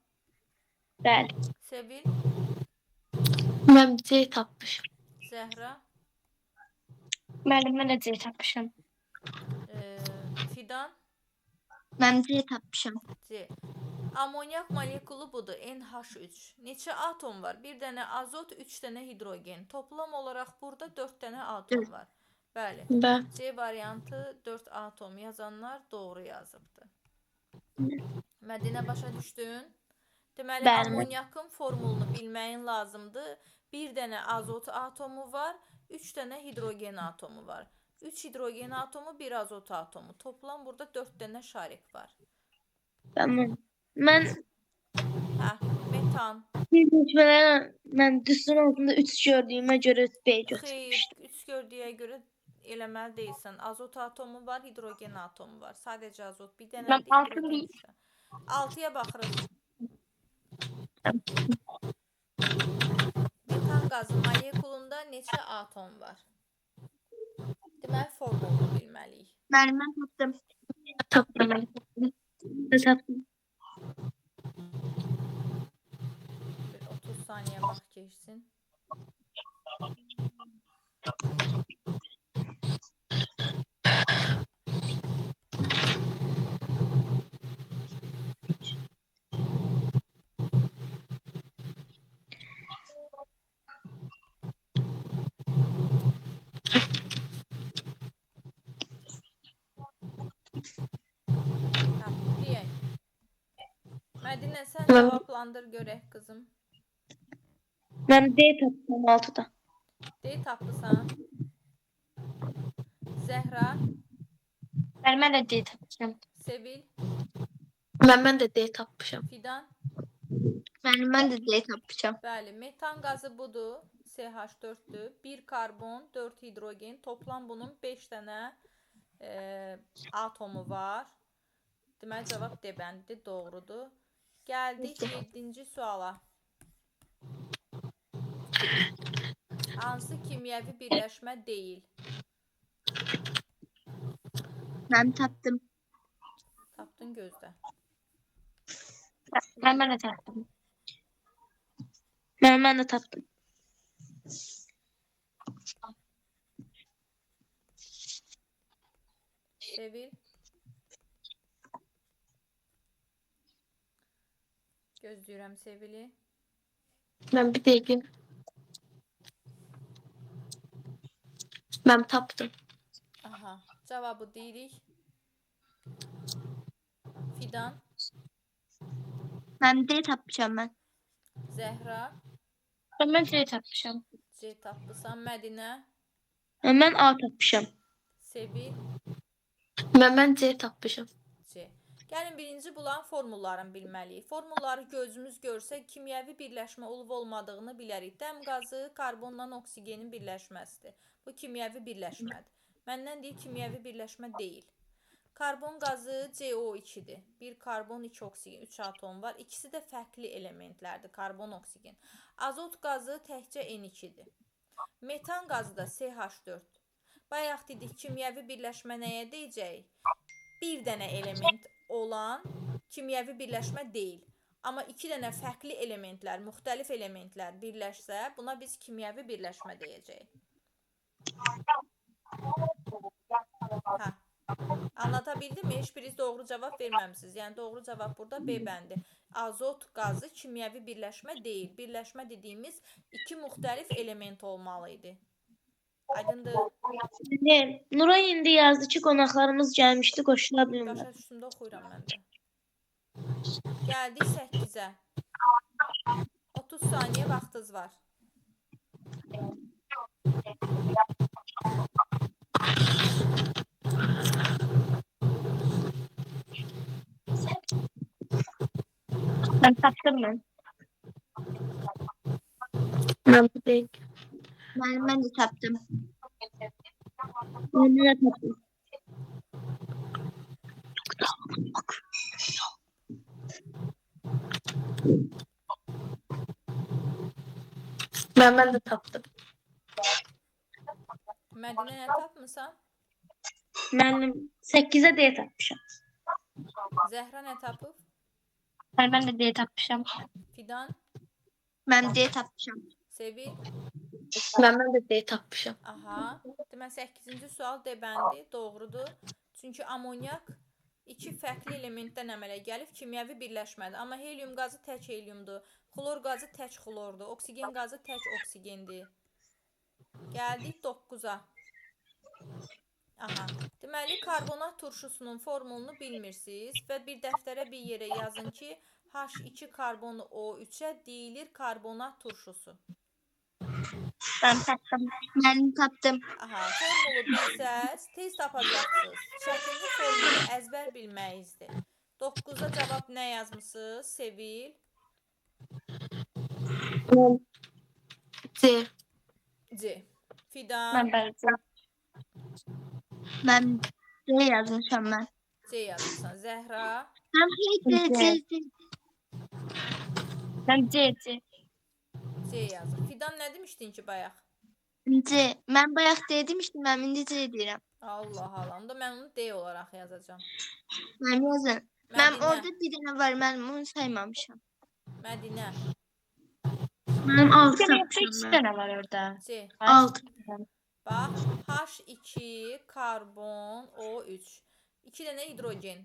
Bəli. Sevil, Ben C tapmışım. Zəhra, Ben de C tapmışım. Fidan, Ben C tapmışım. C. Amonyak molekulu budur, NH3. Neçə atom var? Bir dənə azot, 3 dənə hidrogen. Toplam olaraq burada 4 dənə atom var. Bəli. Ben. C variantı 4 atom yazanlar doğru yazıbdı. Mədinə, başa düşdün? Deməli, Bəli. amonyakın formulunu bilməyin lazımdır. Bir dənə azot atomu var, 3 dənə hidrogen atomu var. 3 hidrogen atomu, 1 azot atomu. Toplam burada 4 dənə şarik var. Tamam. Ben Hə, metan. ben düzgün altında 3 gördüğüme göre B götürmüştüm. Xeyr, 3 gördüyə görə eləməli deyilsən. Azot atomu var, hidrogen atomu var. Sadəcə azot bir dənədir, Mən altı hidrogen deyim. 3 dənə. 6-ya baxırıq. Metan qazı molekulunda neçə atom var? Deməli, formulunu bilməliyik. Ben taptım. Taptım. Ben taptım. Bir 30 saniyə vaxt keçsin. Hə, deyək. Mədinə, sən cavablandır görək qızım. Ben D taptım 6'da. D tapısan. Zəhra, Ben de D tapmışım. Sevil, Ben de D tapmışım. Fidan. Ben de D tapmışım. Bəli, metan qazı budur. CH4-dür. 1 karbon, 4 hidrogen. Toplam bunun 5 dənə atomu var. Deməli, cavab D bəndidir, doğrudur. Gəldik 7-ci suala. Hansı kimyəvi birləşmə deyil? Ben taptım. Tapdın, gözlə. Ben de taptım. Ben de taptım. Sevil. Gözləyirəm Sevili. Ben bir değilim. Ben taptım. Aha, cavabı deyirik. Fidan, Ben D tapmışım ben. Zəhra, Ben C tapmışım. C tapısan. Mədinə, Ben A tapmışım. Sevil, Ben C tapmışım. C. Gəlin birinci bulan formullarını bilməliyik. Formulları gözümüz görsə kimyəvi birləşmə olub olmadığını bilərik. Dəm qazı karbonla oksigenin birləşməsidir. Bu kimyəvi birləşmədir. Məndən deyir kimyəvi birləşmə deyil. Karbon qazı CO2-dir. 1 karbon, 2 oksigen, 3 atom var. İkisi də fərqli elementlərdir. Karbon, oksigen. Azot qazı təkcə N2-dir. Metan qazı da CH4. Bayaq dedik kimyəvi birləşmə nəyə deyəcək? Bir dənə element olan kimyəvi birləşmə deyil. Amma 2 dənə fərqli elementlər, müxtəlif elementlər birləşsə, buna biz kimyəvi birləşmə deyəcəyik. Hə. Anlata bildim mi? Heç biriniz doğru cavab verməmisiniz. Yəni doğru cavab burada B bəndi. Azot qazı kimyəvi birləşmə deyil. Birləşmə dediyimiz 2 müxtəlif element olmalı idi. Aydındır. Nuray indi yazdı ki qonaqlarımız gəlmişdi, qoşula bilmirəm. Başa düşdüm də oxuyuram mən də. Gəldik 8-ə. 30 saniyə vaxtınız var. Ben tapdım ben. Mən bu deyil. Ben de tapdım. Ben de tapdım. Mən də tapdım. Mədinə nə tapmısan? Ben 8'e D tapmışam. Zəhra nə tapıb? Ben de D tapmışam. Fidan, Ben D tapmışam. Sevil. Mən də deyil tapmışam. Aha. Demək 8-ci sual D bəndi doğrudur. Çünki amonyak iki fərqli elementdən əmələ gəlib, kimyəvi birləşmədir. Amma helium qazı tək heliumdur, xlor qazı tək xlordur, oksigen qazı tək oksigendir. Gəldik 9-a. Aha. Deməli, karbonat turşusunun formulunu bilmirsiniz və bir dəftərə bir yerə yazın ki, H2 karbonu O3-ə deyilir karbonat turşusu. Ben tapdım. Ben tapdım. Aha, formulu bilsəz, tez tapacaqsınız. Çətinli formulu əzbər bilməyinizdir. 9-a cavab nə yazmısınız? Sevil, C. C. Fidan, Ben B. Ben D yazmışam ben. C yazırsan. Zəhra, Ben hiç Ben C. C yazır. Fidan nə demişdin ki bayaq? C. Ben bayaq D demiştim. Ben indi C deyirəm. Allah Allah. Onda mən onu D olaraq yazacağam. Ben yazın. Ben Mədinə, orada bir dənə var. Ben onu saymamışam. Mədinə, Benim 6 Bir tapmışam ben. tane var orada. C. 6. Bax, H2 karbon O3. 2 dənə hidrogen.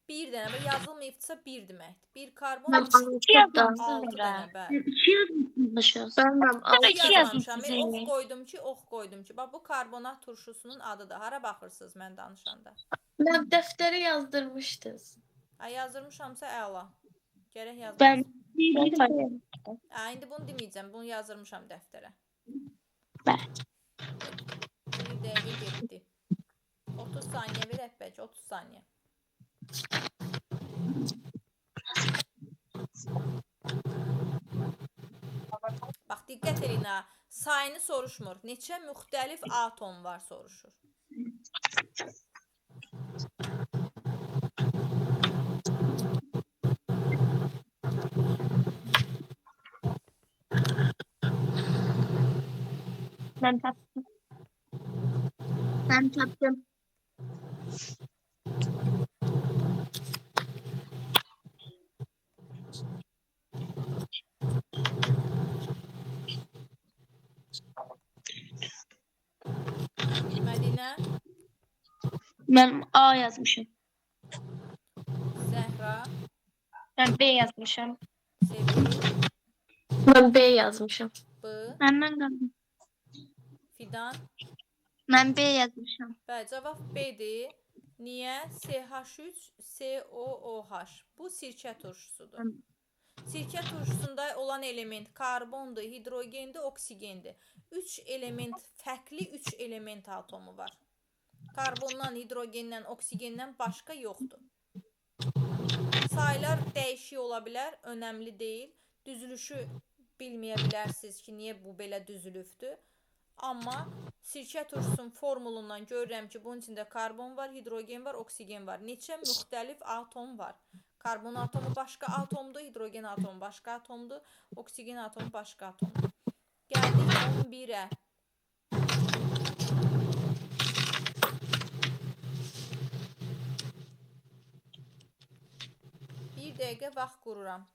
1 dənə və yazılmayıbsa 1 deməkdir. 1 karbon Mən 2 yazmışsınız 6 orada. dənə, bəli. 2 yazmışam. Mən Tabii İki ki yazmamışam. yazmışsınız. Ox qoydum ki, ox qoydum ki. Bax bu karbonat turşusunun adıdır. Hara baxırsınız mən danışanda? Mən dəftərə yazdırmışdınız. Ay yazırmışamsa əla. Gərək yazmasın. Ben Hə, indi bunu deməyəcəm. Bunu yazırmışam dəftərə. Bəli. Bir dəqiqə getdi. 30 saniyə verək bəlkə, 30 saniyə. Bax, diqqət edin ha. Sayını soruşmur. Neçə müxtəlif atom var soruşur. Ben tapdım. Ben tapdım. Mədinə, Ben A yazmışım. Zəhra, Ben B yazmışam. Sevil, Mən B yazmışam. B, Benden kaldım. Fidan. Ben B yazmışım. Bəli, cavab B-dir. Niyə? CH3, COOH. Bu sirkə turşusudur. Sirkə turşusunda olan element karbondur, hidrogendir, oksigendir. 3 element, fərqli 3 element atomu var. Karbondan, hidrogendən, oksigendən başqa yoxdur. Saylar dəyişik ola bilər, önəmli deyil. Düzülüşü bilməyə bilərsiniz ki, niyə bu belə düzülübdür. Amma sirkə turşusunun formulundan görürəm ki, bunun içində karbon var, hidrogen var, oksigen var. Neçə müxtəlif atom var. Karbon atomu başqa atomdur, hidrogen atomu başqa atomdur, oksigen atomu başqa atomdur. Gəldik 11-ə. Bir dəqiqə vaxt qururam.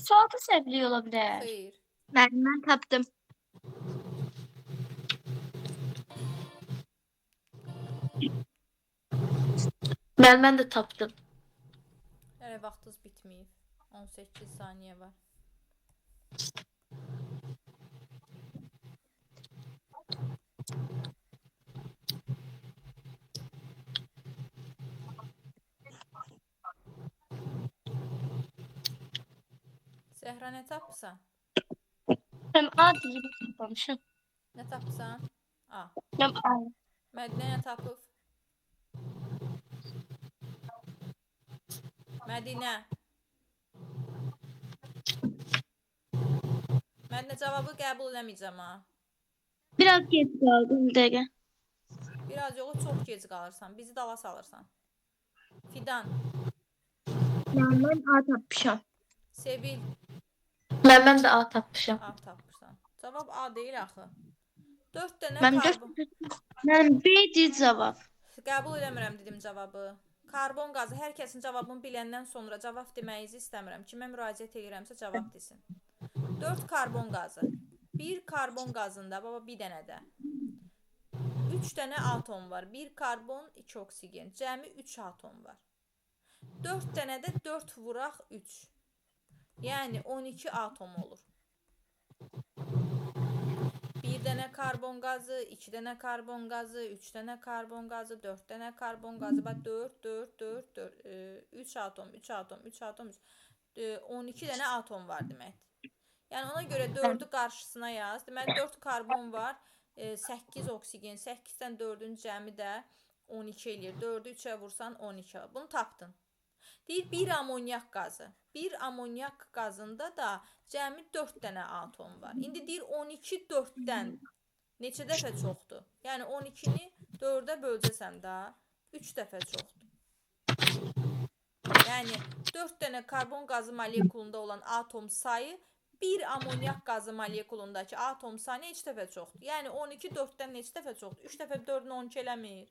Sual da sevgili olabilir. Xeyr. Ben tapdım. Mən də tapdım. Hələ vaxtınız bitməyib. 18 saniyə var. Zəhra nə tapırsan? Mən A deyib tapmamışam. Nə tapırsan? A. Mən A. Mədinə nə tapıb? Mədinə. Mədinə cavabı qəbul eləməyəcəm ha. Biraz geç qaldım bir dəqiqə. Biraz yox, çox gec qalırsan. Bizi dala salırsan. Fidan. Mən A tapmışam. Sevil. Mən də A tapmışam. A tapırsan. Cavab A deyil axı. 4 dənə Mən karbon. Mən B deyil cavab. Qəbul eləmirəm dedim cavabı. Karbon qazı. Hər kəsin cavabını biləndən sonra cavab deməyinizi istəmirəm. Kimə müraciət edirəmsə cavab desin. 4 karbon qazı. Bir karbon qazında, baba bir dənə də. 3 dənə atom var. 1 karbon, 2 oksigen. Cəmi 3 atom var. 4 dənə də 4 vuraq 3. Yəni 12 atom olur. 1 dənə karbon qazı, 2 dənə karbon qazı, 3 dənə karbon qazı, 4 dənə karbon qazı. Bax 4, 4, 4, 4, 3 atom, 3 atom, 3 atom, 12 dənə atom var deməkdir. Yəni ona görə 4'ü qarşısına yaz. Deməli 4 karbon var, 8 oksigen, 8-dən 4'ün cəmi də 12 eləyir. 4'ü 3'ə vursan 12. Bunu tapdın. Deyir 1 amonyak qazı. 1 amonyak qazında da cəmi 4 dənə atom var. İndi deyir 12 4-dən neçə dəfə çoxdur? Yəni 12-ni 4'ə böləcəsən də 3 dəfə çoxdur. Yəni 4 dənə karbon qazı molekulunda olan atom sayı 1 amonyak qazı molekulundakı atom sayı neçə dəfə çoxdur? Yəni 12 4'dən neçə dəfə çoxdur? 3 dəfə 4'ün 12 eləmir.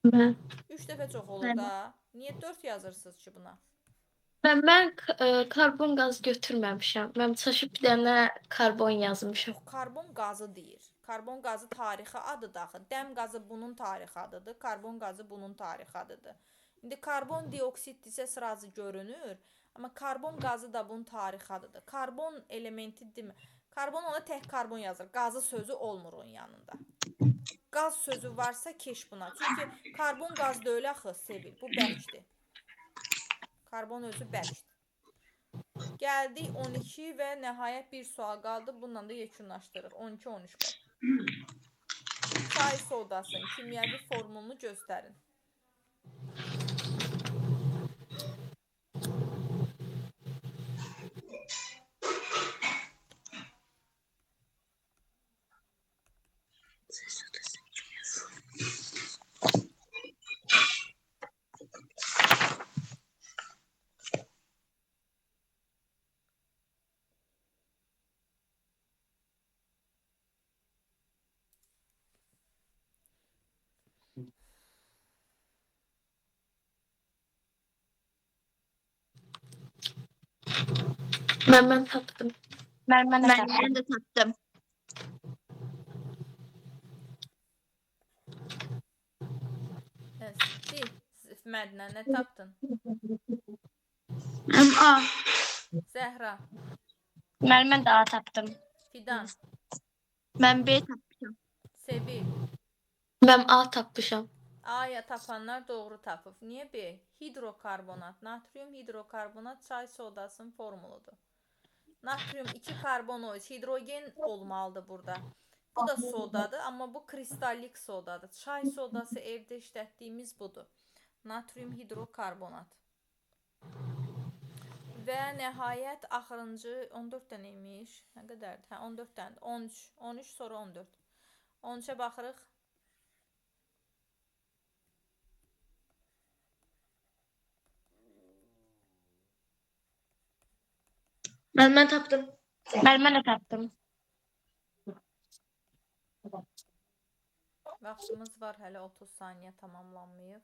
Mən 3 dəfə çox olur da. Niyə 4 yazırsınız ki buna? karbon qaz götürməmişəm. Mən çaşıb bir dənə karbon yazmışam. Karbon qazı deyir. Karbon qazı tarixi adıdır axı. Dəm qazı bunun tarixi adıdır. Karbon qazı bunun tarixi adıdır. İndi karbon dioksid desə sırazı görünür. Amma karbon qazı da bunun tarixi adıdır. Karbon elementi demə. Karbon ona tək karbon yazır. Qazı sözü olmur onun yanında. Qaz sözü varsa keş buna. Çünki karbon qaz deyil axı, Sevil. Bu bərkdir. Karbon özü bərkdir. Gəldik 12 və nəhayət bir sual qaldı. Bununla da yekunlaşdırır. 12-13 qal. Çay sodasının kimyəvi formulunu göstərin. Mən tapdım. Mən də tapdım. Mən də tapdım. Mədinə, nə tapdın? A. Zəhra, Mən də A tapdım. Fidan, Mən B tapmışam. Sevil. Mən A tapmışam. A'ya tapanlar doğru tapıb. Niyə B? Hidrokarbonat, natrium hidrokarbonat çay sodasının formuludur. Natrium 2 karbonoid, hidrogen olmalıdır burada. Bu da sodadır, amma bu kristallik sodadır. Çay sodası evdə işlətdiyimiz budur. Natrium hidrokarbonat. Və nəhayət axırıncı 14 dənə imiş. Nə qədərdir? Hə, 14 dənə. 13, 13 sonra 14. 13'ə baxırıq. Mən tapdım. Mən də tapdım. Vaxtımız var, hələ 30 saniyə tamamlanmayıb.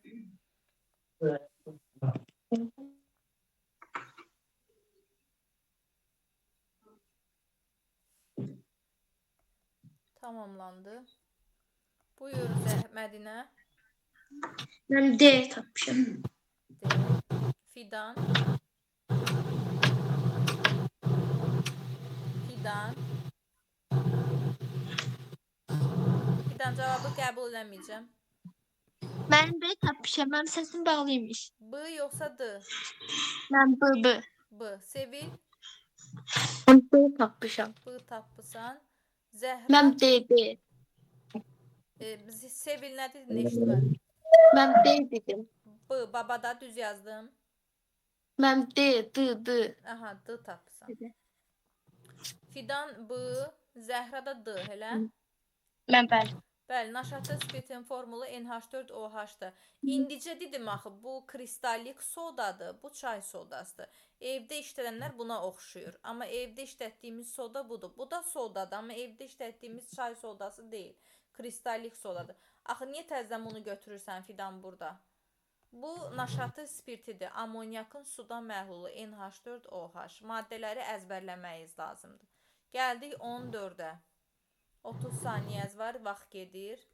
Tamamlandı. Buyur Mədinə. Mən D tapmışam. Fidan. Fidan. Fidan cavabı qəbul eləməyəcəm. Mən B tapmışam. Mənim səsim bağlıymış. B yoxsa D? Mən B. B. Sevil. Mən D tapmışam. B tapısan. Zəhra. Mən D. Sevil nə dedin eşitmədim. Mən D dedim. B. Babada düz yazdım. Mən D. Aha, D tapısan. Dedi. Fidan B. Zəhra da D, elə? Mən bəli. Bəli, naşatı spirtin formulu NH4OH-dır. İndicə dedim axı, bu kristallik sodadır, bu çay sodasıdır. Evdə işlədənlər buna oxşuyur. Amma evdə işlətdiyimiz soda budur. Bu da sodadır, amma evdə işlətdiyimiz çay sodası deyil. Kristallik sodadır. Axı, niyə təzədən bunu götürürsən Fidan burada? Bu naşatı spirtidir. Amonyakın suda məhlulu NH4OH. Maddələri əzbərləməyiniz lazımdır. Gəldik 14-ə. 30 saniyəz var, vaxt gedir.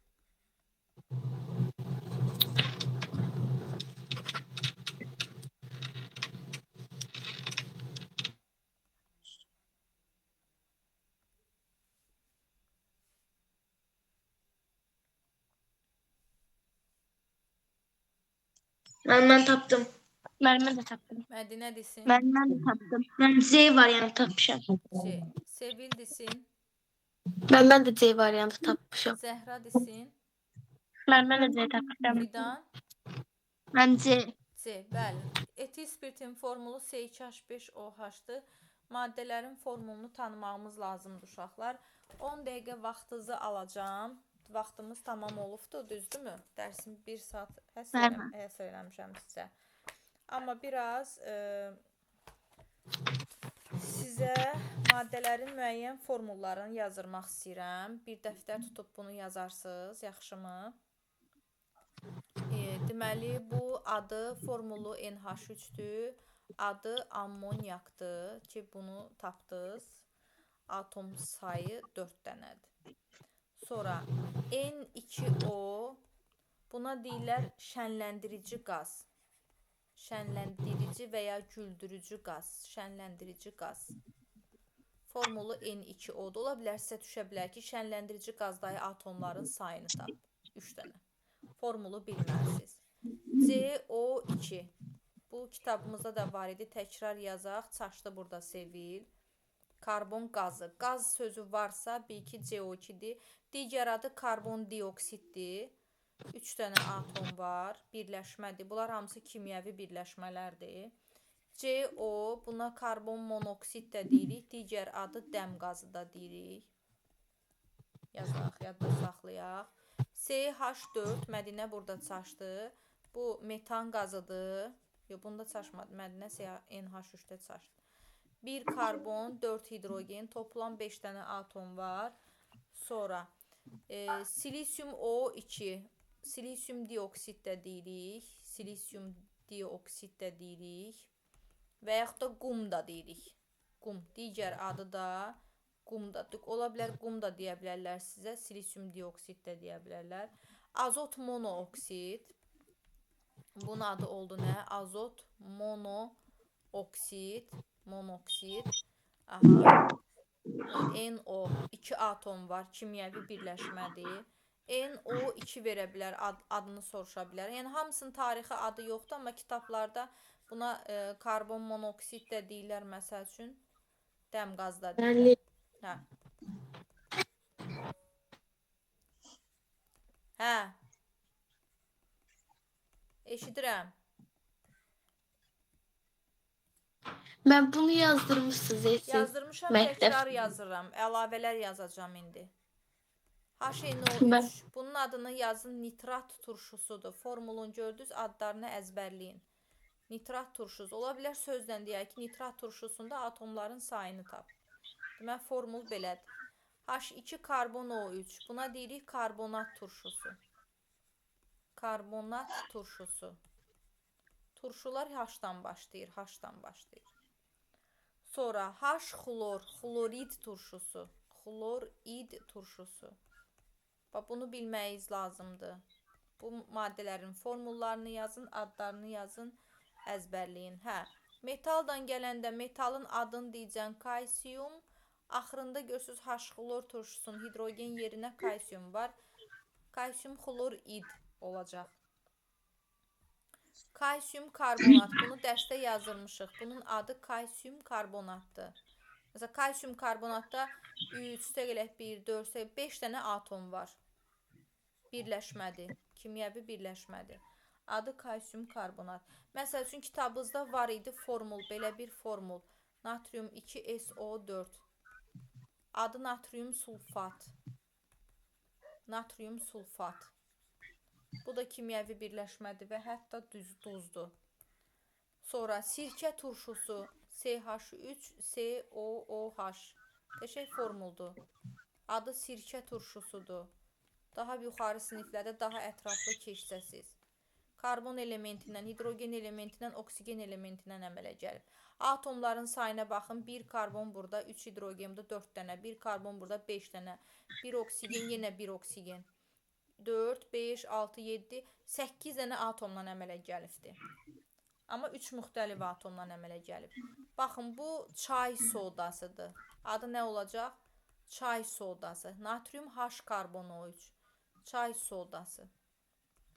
Mən tapdım. Mən də tapdım. Mədinə desin. Mən də tapdım. Mən Z variantı tapmışam. Sevil desin. Mən də C variantı tapmışam. Zəhra desin. Mən də C tapmışam. Fidan. Mən C. C, bəli. Etil spirtin formulu C2H5OH-dır. Maddələrin formulunu tanımağımız lazımdır uşaqlar. 10 dəqiqə vaxtınızı alacağım. Vaxtımız tamam olubdur, düzdürmü? Dərsim 1 saat həsr eləmişəm sizə. Amma biraz sizə maddələrin müəyyən formullarını yazdırmaq istəyirəm. Bir dəftər tutub bunu yazarsınız, yaxşımı? Deməli, bu adı formulu NH3-dür. Adı ammonyakdır ki, bunu tapdınız. Atom sayı 4 dənədir. Sonra N2O, buna deyirlər şənləndirici qaz. Şənləndirici və ya güldürücü qaz. Şənləndirici qaz. Formulu N2O-da ola bilər, sizə düşə bilər ki, şənləndirici qazdayı atomların sayını tap. 3 dənə. Formulu bilməlisiniz. CO2. Bu kitabımızda da var idi. Təkrar yazaq. Çaşdı burada Sevil. Karbon qazı. Qaz sözü varsa, bil ki CO2-dir. Digər adı karbon dioksiddir. 3 dənə atom var. Birləşmədir. Bunlar hamısı kimyəvi birləşmələrdir. CO, buna karbon monoksid də deyirik. Digər adı dəm qazı da deyirik. Yazaq, yadda saxlayaq. CH4, Mədinə burada çaşdı. Bu metan qazıdır. Yox, bunda çaşmadı. Mədinə NH3-də çaşdı. 1 karbon, 4 hidrogen, toplam 5 dənə atom var. Sonra silisium O2, silisium dioksid də deyirik. Silisium dioksid də deyirik. Və yaxud da qum da deyirik. Qum, digər adı da qumdadır. Ola bilər qum da deyə bilərlər sizə, silisium dioksid də deyə bilərlər. Azot monooksid. Bunun adı oldu nə? Azot monooksid. Monoksid. Aha. NO, 2 atom var, kimyəvi birləşmədir. NO2 verə bilər, adını soruşa bilər. Yəni, hamısının tarixi adı yoxdur, amma kitablarda buna karbon monoksid də deyirlər, məsəl üçün. Dəm qaz da deyirlər. Hə. Hə. Eşidirəm. Mən bunu yazdırmışsınız. Yazdırmışam, təkrar yazıram. Əlavələr yazacağım indi. HNO3. Bunun adını yazın, nitrat turşusudur. Formulunu gördünüz, adlarını əzbərləyin. Nitrat turşusu. Ola bilər sözdən deyək ki, nitrat turşusunda atomların sayını tap. Demək, formul belədir. H2 karbon O3. Buna deyirik karbonat turşusu. Karbonat turşusu. Turşular H-dan başlayır, H-dan başlayır. Sonra H-xlor, xlorid turşusu. Xlorid turşusu. Bax, bunu bilməyiniz lazımdır. Bu maddələrin formullarını yazın, adlarını yazın, əzbərləyin. Hə, metaldan gələndə metalın adını deyəcən kalsiyum, Axırında görürsüz H-xlor turşusunun hidrogen yerinə kalsium var. Kalsium xlorid olacaq. Kalsium karbonat. Bunu dərsdə yazırmışıq. Bunun adı kalsium karbonatdır. Məsələn, kalsium karbonatda 3, 1, 4, 5 dənə atom var. Birləşmədir. Kimyəvi birləşmədir. Adı kalsium karbonat. Məsəl üçün kitabınızda var idi formul, belə bir formul. Natrium 2SO4. Adı natrium sulfat. Natrium sulfat. Bu da kimyəvi birləşmədir və hətta duzdur. Sonra sirkə turşusu CH3COOH. Qəşəng formuldur. Adı sirkə turşusudur. Daha yuxarı siniflərdə daha ətraflı keçsəsiz. Karbon elementindən, hidrogen elementindən, oksigen elementindən əmələ gəlib. Atomların sayına baxın. 1 karbon burada, 3 hidrogen burada 4 dənə, 1 karbon burada 5 dənə, 1 oksigen, yenə 1 oksigen. 4, 5, 6, 7, 8 dənə atomdan əmələ gəlibdir. Amma 3 müxtəlif atomdan əmələ gəlib. Baxın, bu çay sodasıdır. Adı nə olacaq? Çay sodası. Natrium H karbon O3. Çay sodası.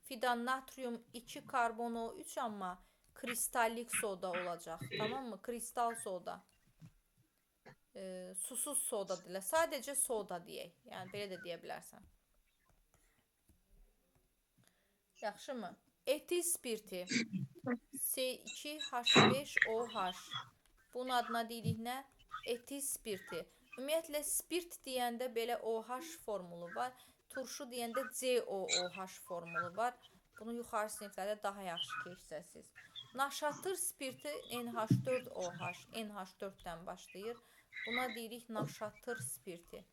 Fidan natrium 2 karbon O3 amma kristallik soda olacaq. Tamam mı? Kristal soda. Susuz soda deyil. Sadəcə soda deyək. Yəni belə də deyə bilərsən. Yaxşı mı? Etil spirti. C2H5OH. Bunun adına deyirik nə? Etil spirti. Ümumiyyətlə spirt deyəndə belə OH formulu var. Turşu deyəndə COOH formulu var. Bunu yuxarı siniflərdə daha yaxşı keçsəsiz. Naşatır spirti NH4OH. NH4-dən başlayır. Buna deyirik naşatır spirti.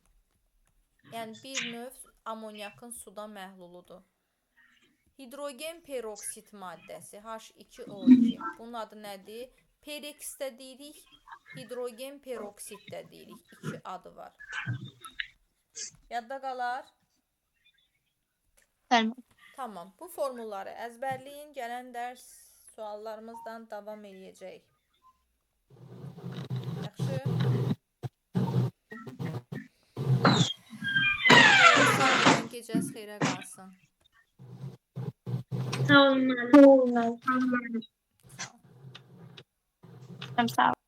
Yəni bir növ amonyakın suda məhluludur. Hidrogen peroksit maddəsi H2O2. Bunun adı nədir? Pereks də deyirik, hidrogen peroksit də deyirik. 2 adı var. Yadda qalar? Tamam. Bu formulları əzbərləyin. Gələn dərs suallarımızdan davam edəcək. Yaxşı. Sağ olun, gecəniz xeyrə qalsın. Sağ olun. Sağ olun.